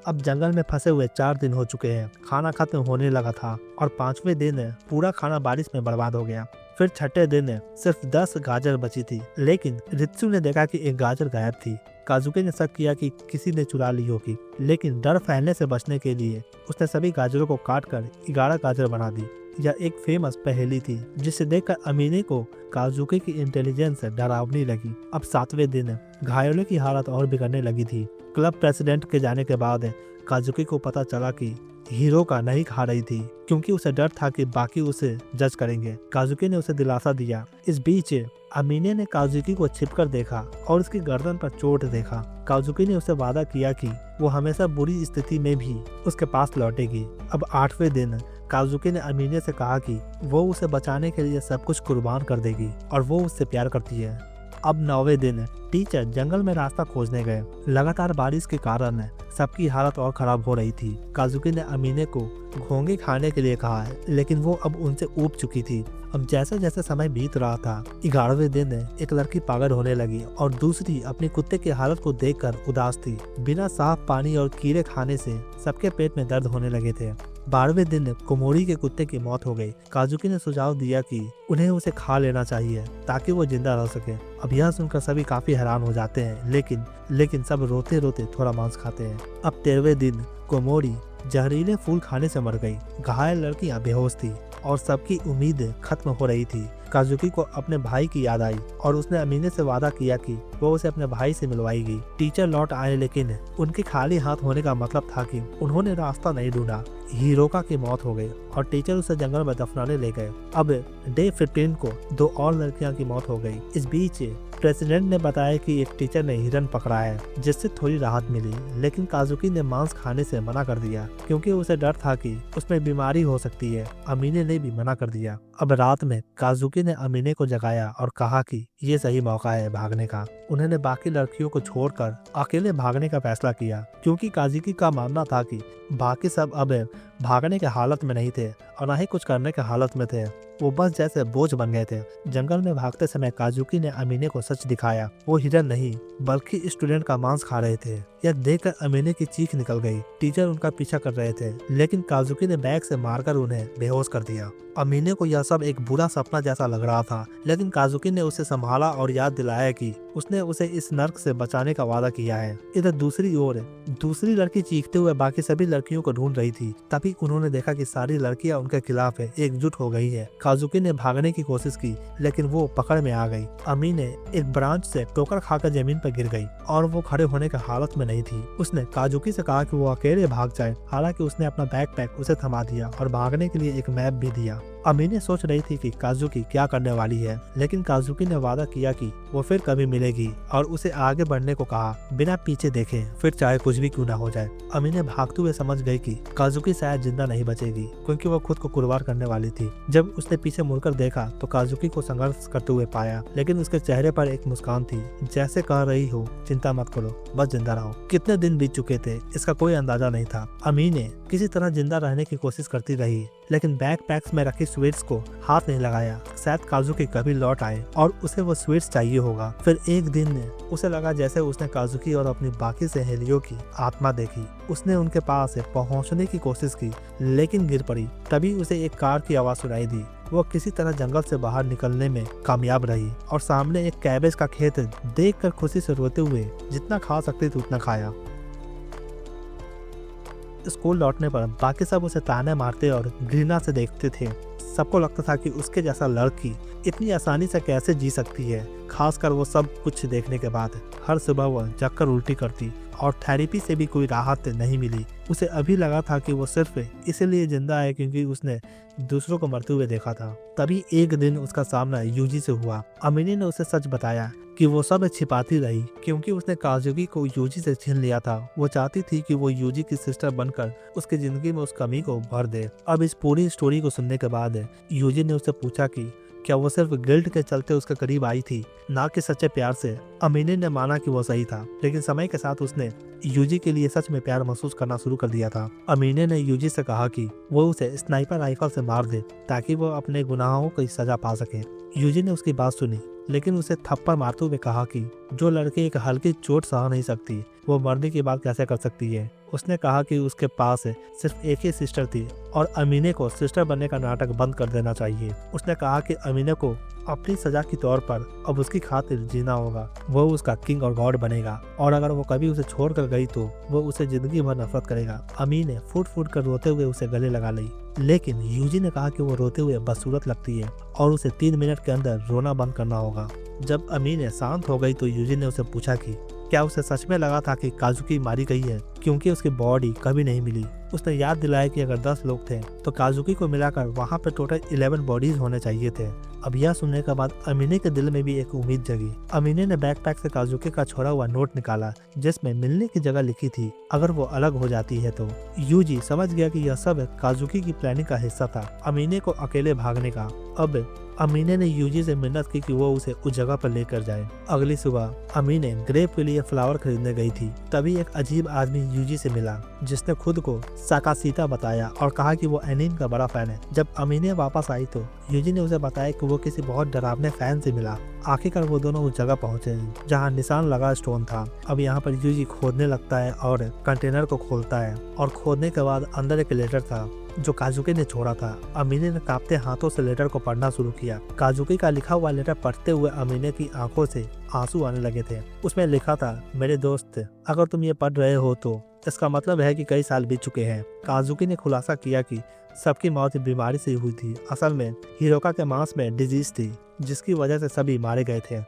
अब जंगल में फंसे हुए 4 दिन हो चुके हैं। खाना खत्म होने लगा था और 5वें दिन पूरा खाना बारिश में बर्बाद हो गया। फिर 6ठे दिन सिर्फ 10 गाजर बची थी, लेकिन रित्सु ने देखा कि एक गाजर गायब थी। काजुकी ने शक किया कि किसी ने चुरा ली होगी, लेकिन डर फैलने से बचने के लिए उसने सभी गाजरों को काटकर 11 गाजर बना दी। यह एक फेमस पहेली थी जिसे देखकर अमीने को काजुकी की इंटेलिजेंस डरावनी लगी। अब 7वें दिन घायलों की हालत और बिगड़ने लगी थी। क्लब प्रेसिडेंट के जाने के बाद काजुकी को पता चला कि हीरो का नहीं खा रही थी क्योंकि उसे डर था कि बाकी उसे जज करेंगे। काजुकी ने उसे दिलासा दिया। इस बीच अमीने ने काजुकी को छिपकर देखा और उसकी गर्दन पर चोट देखा। काजुकी ने उसे वादा किया कि वो हमेशा बुरी स्थिति में भी उसके पास लौटेगी। अब 8वें दिन काजुकी ने अमीने से कहा कि वो उसे बचाने के लिए सब कुछ कुर्बान कर देगी और वो उससे प्यार करती है। अब 9वें दिन टीचर जंगल में रास्ता खोजने गए। लगातार बारिश के कारण सबकी हालत और खराब हो रही थी। काजुकी ने अमीने को घोंगे खाने के लिए कहा है, लेकिन वो अब उनसे ऊब चुकी थी। अब जैसे जैसे समय बीत रहा था, 11वें दिन एक लड़की पागल होने लगी और दूसरी अपने कुत्ते की हालत को देखकर उदास थी। बिना साफ पानी और कीड़े खाने से सबके पेट में दर्द होने लगे थे। 12वें दिन कोमोरी के कुत्ते की मौत हो गई। काजुकी ने सुझाव दिया कि उन्हें उसे खा लेना चाहिए ताकि वो जिंदा रह सके। अब यह सुनकर सभी काफी हैरान हो जाते हैं, लेकिन सब रोते रोते थोड़ा मांस खाते हैं। अब 13वें दिन कोमोरी जहरीले फूल खाने से मर गई। घायल लड़कियां बेहोश थी और सबकी उम्मीद खत्म हो रही थी। काजुकी को अपने भाई की याद आई और उसने अमीने से वादा किया कि वो उसे अपने भाई से मिलवाएगी। टीचर लौट आए, लेकिन उनके खाली हाथ होने का मतलब था कि उन्होंने रास्ता नहीं ढूंढा। हीरोका की मौत हो गई और टीचर उसे जंगल में दफनाने ले गए। अब डे 15 को 2 और लड़कियां की मौत हो गई। इस बीच प्रेसिडेंट ने बताया कि एक टीचर ने हिरन पकड़ा है, जिससे थोड़ी राहत मिली, लेकिन काजुकी ने मांस खाने से मना कर दिया क्योंकि उसे डर था कि उसमें बीमारी हो सकती है। अमीने ने भी मना कर दिया। अब रात में काजुकी ने अमीने को जगाया और कहा कि ये सही मौका है भागने का। उन्होंने बाकी लड़कियों को छोड़कर अकेले भागने का फैसला किया क्योंकि काजुकी का मानना था कि बाकी सब अब भागने के हालत में नहीं थे और न ही कुछ करने के हालत में थे। वो बस जैसे बोझ बन गए थे। जंगल में भागते समय काजुकी ने अमीने को सच दिखाया। वो हिरन नहीं बल्कि स्टूडेंट का मांस खा रहे थे। यह देखकर अमीने की चीख निकल गई। टीचर उनका पीछा कर रहे थे, लेकिन काजुकी ने बैग से मारकर उन्हें बेहोश कर दिया। अमीने को यह सब एक बुरा सपना जैसा लग रहा था, लेकिन काजुकी ने उसे संभाला और याद दिलाया कि उसने उसे इस नर्क से बचाने का वादा किया है। इधर दूसरी ओर दूसरी लड़की चीखते हुए बाकी सभी लड़कियों को ढूंढ रही थी। तभी उन्होंने देखा कि सारी लड़कियां उनके खिलाफ एकजुट हो गई है। काजुकी ने भागने की कोशिश की, लेकिन वो पकड़ में आ गई। अमीने एक ब्रांच से ठोकर खाकर जमीन पर गिर गई और वो खड़े होने की हालत में नहीं थी। उसने काजुकी से कहा कि वो अकेले भाग जाए। हालांकि उसने अपना बैकपैक उसे थमा दिया और भागने के लिए एक मैप भी दिया। अमीने सोच रही थी कि काजुकी क्या करने वाली है, लेकिन काजुकी ने वादा किया कि वो फिर कभी मिलेगी और उसे आगे बढ़ने को कहा बिना पीछे देखे, फिर चाहे कुछ भी क्यों ना हो जाए। अमीने भागते हुए समझ गई कि काजुकी शायद जिंदा नहीं बचेगी क्योंकि वो खुद को कुर्बान करने वाली थी। जब उसने पीछे मुड़कर देखा तो काजुकी को संघर्ष करते हुए पाया, लेकिन उसके चेहरे पर एक मुस्कान थी जैसे कह रही हो चिंता मत करो, बस जिंदा रहो। कितने दिन बीत चुके थे इसका कोई अंदाजा नहीं था। अमीने किसी तरह जिंदा रहने की कोशिश करती रही, लेकिन बैकपैक्स में रखी स्वीट्स को हाथ नहीं लगाया। शायद काजुकी कभी लौट आए और उसे वो स्वीट्स चाहिए होगा। फिर एक दिन में उसे लगा जैसे उसने काजुकी और अपनी बाकी सहेलियों की आत्मा देखी। उसने उनके पास पहुंचने की कोशिश की लेकिन गिर पड़ी। तभी उसे एक कार की आवाज सुनाई दी। वो किसी तरह जंगल से बाहर निकलने में कामयाब रही और सामने एक कैबेज का खेत देखकर खुशी से रोते हुए जितना खा सकती थी उतना खाया। स्कूल लौटने पर बाकी सब उसे ताने मारते और घृणा से देखते थे। सबको लगता था कि उसके जैसा लड़की इतनी आसानी से कैसे जी सकती है, खासकर वो सब कुछ देखने के बाद। हर सुबह वह जगकर उल्टी करती और थेरेपी से भी कोई राहत नहीं मिली। उसे अभी लगा था कि वो सिर्फ इसीलिए जिंदा है क्योंकि उसने दूसरों को मरते हुए देखा था। तभी एक दिन उसका सामना यूजी से हुआ। अमीनी ने उसे सच बताया कि वो सब छिपाती रही क्योंकि उसने काजुकी को यूजी से छीन लिया था। वो चाहती थी कि वो यूजी की सिस्टर बनकर उसकी जिंदगी में उस कमी को भर दे। अब इस पूरी स्टोरी को सुनने के बाद यूजी ने उससे पूछा कि क्या वो सिर्फ गिल्ट के चलते उसके करीब आई थी, ना कि सच्चे प्यार से। अमीनी ने माना कि वो सही था, लेकिन समय के साथ उसने यूजी के लिए सच में प्यार महसूस करना शुरू कर दिया था। अमीनी ने यूजी से कहा कि वो उसे स्नाइपर राइफल से मार दे ताकि वो अपने गुनाहों की सजा पा सके। यूजी ने उसकी बात सुनी लेकिन उसे थप्पड़ मारते हुए कहा कि जो लड़की एक हल्की चोट सह नहीं सकती वो मरने की बात कैसे कर सकती है। उसने कहा कि उसके पास सिर्फ एक ही सिस्टर थी और अमीने को सिस्टर बनने का नाटक बंद कर देना चाहिए। उसने कहा कि अमीने को अपनी सजा के तौर पर अब उसकी खातिर जीना होगा। वो उसका किंग और गॉड बनेगा और अगर वो कभी उसे छोड़कर गई तो वो उसे जिंदगी भर नफरत करेगा। अमीन ने फूट फूट कर रोते हुए उसे गले लगा ली, लेकिन यूजी ने कहा कि वो रोते हुए बदसूरत लगती है और उसे 3 मिनट के अंदर रोना बंद करना होगा। जब अमीन शांत हो गई तो यूजी ने उसे पूछा कि क्या उसे सच में लगा था कि काजुकी मारी गई है क्योंकि उसकी बॉडी कभी नहीं मिली। उसने याद दिलाया कि अगर 10 लोग थे तो काजुकी को मिलाकर वहां पर टोटल 11 बॉडीज होने चाहिए थे। अब यह सुनने के बाद अमीने के दिल में भी एक उम्मीद जगी। अमीने ने बैकपैक से काजुकी का छोड़ा हुआ नोट निकाला जिसमें मिलने की जगह लिखी थी अगर वो अलग हो जाती है तो। यूजी समझ गया कि यह सब काजुकी की प्लानिंग का हिस्सा था, अमीने को अकेले भागने का। अब अमीने ने यूजी से मिन्नत की कि वो उसे उस जगह पर लेकर जाए। अगली सुबह अमीने ग्रेप के लिए फ्लावर खरीदने गई थी। तभी एक अजीब आदमी यूजी से मिला जिसने खुद को साकासीता बताया और कहा कि वो एनिन का बड़ा फैन है। जब अमीने वापस आई तो यूजी ने उसे बताया कि वो किसी बहुत डरावने फैन से मिला। आखिरकार वो दोनों उस जगह पहुंचे जहां निशान लगा स्टोन था। अब यहाँ पर यूजी खोदने लगता है और कंटेनर को खोलता है और खोदने के बाद अंदर एक लेटर था जो काजुकी ने छोड़ा था। अमीने ने कांपते हाथों से लेटर को पढ़ना शुरू किया। काजुकी का लिखा हुआ लेटर पढ़ते हुए अमीने की आंखों से आंसू आने लगे थे। उसमें लिखा था, मेरे दोस्त, अगर तुम ये पढ़ रहे हो तो इसका मतलब है कि कई साल बीत चुके हैं। काजुकी ने खुलासा किया कि सबकी मौत बीमारी से हुई थी। असल में हिरोका के मांस में डिजीज थी जिसकी वजह से सभी मारे गए थे।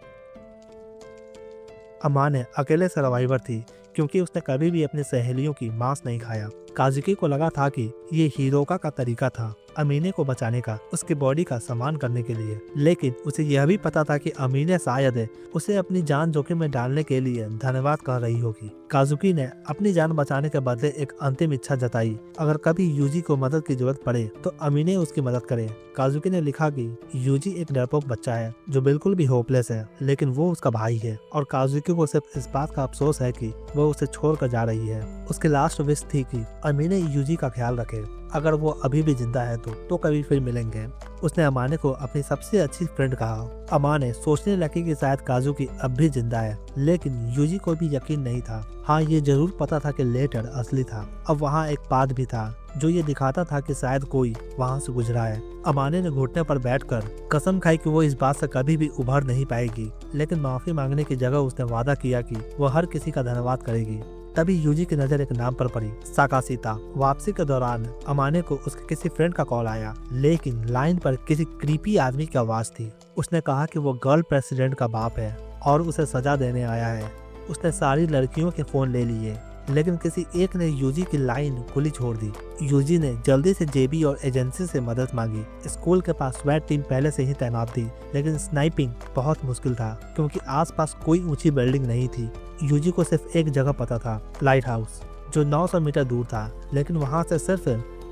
अमाने अकेले सर्वाइवर थी क्योंकि उसने कभी भी अपनी सहेलियों की मांस नहीं खाया। काजुकी को लगा था कि ये हिरोका का तरीका था अमीने को बचाने का, उसकी बॉडी का सम्मान करने के लिए। लेकिन उसे यह भी पता था कि अमीने शायद उसे अपनी जान जोखिम में डालने के लिए धन्यवाद कह रही होगी। काजुकी ने अपनी जान बचाने के बदले एक अंतिम इच्छा जताई, अगर कभी यूजी को मदद की जरूरत पड़े तो अमीने उसकी मदद करे। काजुकी ने लिखा कि यूजी एक डरपोक बच्चा है जो बिल्कुल भी होपलेस है, लेकिन वो उसका भाई है और काजुकी को सिर्फ इस बात का अफसोस है कि वो उसे छोड़कर जा रही है। उसकी लास्ट विश थी कि अमीने यूजी का ख्याल रखे, अगर वो अभी भी जिंदा है तो कभी फिर मिलेंगे। उसने अमाने को अपनी सबसे अच्छी फ्रेंड कहा। अमाने सोचने लगी कि शायद काजुकी अब भी जिंदा है, लेकिन यूजी को भी यकीन नहीं था। हाँ, ये जरूर पता था कि लेटर असली था। अब वहाँ एक पाथ भी था जो ये दिखाता था कि शायद कोई वहाँ से गुजरा है। अमाने ने घुटने पर बैठकर कसम खाई कि वो इस बात से कभी भी उभर नहीं पाएगी, लेकिन माफी मांगने की जगह उसने वादा किया कि वो हर किसी का धन्यवाद करेगी। तभी यूजी की नजर एक नाम पर पड़ी, साकासीता। वापसी के दौरान अमाने को उसके किसी फ्रेंड का कॉल आया, लेकिन लाइन पर किसी क्रीपी आदमी की आवाज थी। उसने कहा कि वो गर्ल प्रेसिडेंट का बाप है और उसे सजा देने आया है। उसने सारी लड़कियों के फोन ले लिए, लेकिन किसी एक ने यूजी की लाइन खुली छोड़ दी। यूजी ने जल्दी से जेबी और एजेंसी से मदद मांगी। स्कूल के पास स्वैट टीम पहले से ही तैनात थी, लेकिन स्नाइपिंग बहुत मुश्किल था क्योंकि आसपास कोई ऊंची बिल्डिंग नहीं थी। यूजी को सिर्फ एक जगह पता था, लाइट हाउस, जो 900 मीटर दूर था, लेकिन वहां से सिर्फ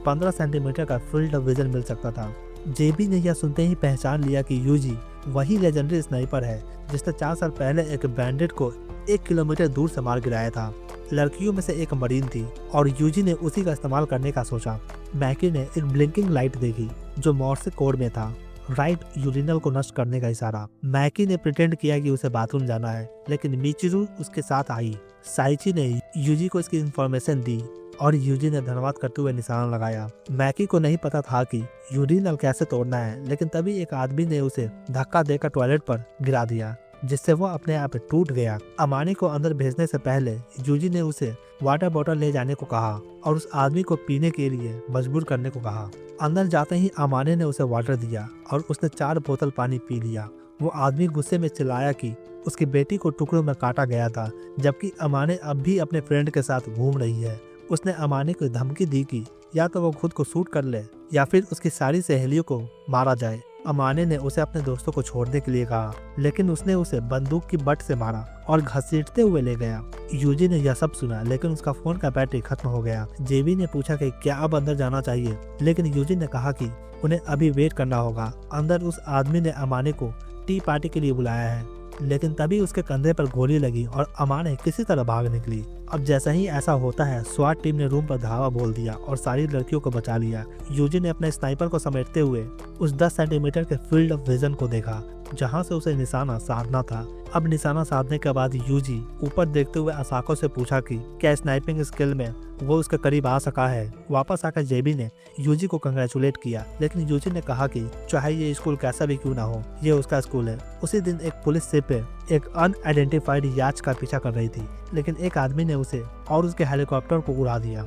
15 सेंटीमीटर का फील्ड ऑफ विजन मिल सकता था। जेबी ने यह सुनते ही पहचान लिया कि यूजी वही लेजेंडरी स्नाइपर है जिसने 4 साल पहले एक बैंडिट को 1 किलोमीटर दूर से मार गिराया था। लड़कियों में से एक मरीन थी और यूजी ने उसी का इस्तेमाल करने का सोचा। मैकी ने एक ब्लिंकिंग लाइट देखी जो मोर्से कोड में था, राइट यूरिनल को नष्ट करने का इशारा। मैकी ने प्रिटेंड किया कि उसे बाथरूम जाना है, लेकिन मिचिरू उसके साथ आई। साइची ने यूजी को इसकी इंफॉर्मेशन दी और यूजी ने धन्यवाद करते हुए निशान लगाया। मैकी को नहीं पता था कि यूरिनल कैसे तोड़ना है, लेकिन तभी एक आदमी ने उसे धक्का देकर टॉयलेट पर गिरा दिया, जिससे वो अपने आप टूट गया। अमानी को अंदर भेजने से पहले यूजी ने उसे वाटर बॉटल ले जाने को कहा और उस आदमी को पीने के लिए मजबूर करने को कहा। अंदर जाते ही अमानी ने उसे वाटर दिया और उसने 4 बोतल पानी पी लिया। वो आदमी गुस्से में चिल्लाया कि उसकी बेटी को टुकड़ों में काटा गया था, जबकि अमानी अब भी अपने फ्रेंड के साथ घूम रही है। उसने अमानी को धमकी दी कि या तो वो खुद को शूट कर ले या फिर उसकी सारी सहेलियों को मारा जाए। अमानी ने उसे अपने दोस्तों को छोड़ने के लिए कहा, लेकिन उसने उसे बंदूक की बट से मारा और घसीटते हुए ले गया। यूजी ने यह सब सुना, लेकिन उसका फोन का बैटरी खत्म हो गया। जेबी ने पूछा कि क्या अब अंदर जाना चाहिए, लेकिन यूजी ने कहा कि उन्हें अभी वेट करना होगा। अंदर उस आदमी ने अमानी को टी पार्टी के लिए बुलाया है, लेकिन तभी उसके कंधे पर गोली लगी और अमानी किसी तरह भाग निकली। अब जैसा ही ऐसा होता है, स्वाट टीम ने रूम पर धावा बोल दिया और सारी लड़कियों को बचा लिया। यूजी ने अपने स्नाइपर को समेटते हुए उस 10 सेंटीमीटर के फील्ड ऑफ विजन को देखा जहां से उसे निशाना साधना था। अब निशाना साधने के बाद यूजी ऊपर देखते हुए असाको से पूछा कि क्या स्नाइपिंग स्किल में वो उसके करीब आ सका है। वापस आकर जेबी ने यूजी को कंग्रेचुलेट किया, लेकिन यूजी ने कहा कि चाहे ये स्कूल कैसा भी क्यों ना हो, ये उसका स्कूल है। उसी दिन एक पुलिस शिप एक अनआइडेंटिफाइड याच का पीछा कर रही थी, लेकिन एक आदमी ने उसे और उसके हेलीकॉप्टर को उड़ा दिया।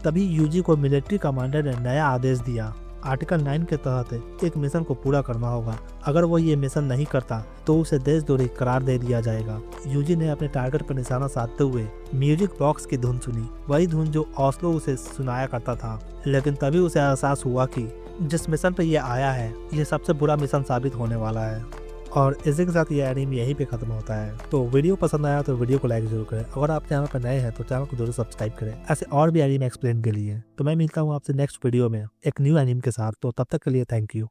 तभी यूजी को मिलिट्री कमांडर ने नया आदेश दिया। आर्टिकल 9 के तहत एक मिशन को पूरा करना होगा। अगर वो ये मिशन नहीं करता तो उसे देशद्रोही करार दे दिया जाएगा। यूजी ने अपने टारगेट पर निशाना साधते हुए म्यूजिक बॉक्स की धुन सुनी, वही धुन जो ऑस्लो उसे सुनाया करता था। लेकिन तभी उसे एहसास हुआ कि जिस मिशन पर यह आया है, ये सबसे बुरा मिशन साबित होने वाला है। और इसी के साथ ये एनीमे यहीं पे खत्म होता है। तो वीडियो पसंद आया तो वीडियो को लाइक जरूर करें। अगर आप चैनल पर नए हैं तो चैनल को जरूर सब्सक्राइब करें, ऐसे और भी एनीमे एक्सप्लेन के लिए। तो मैं मिलता हूँ आपसे नेक्स्ट वीडियो में एक न्यू एनीमे के साथ। तो तब तक के लिए थैंक यू।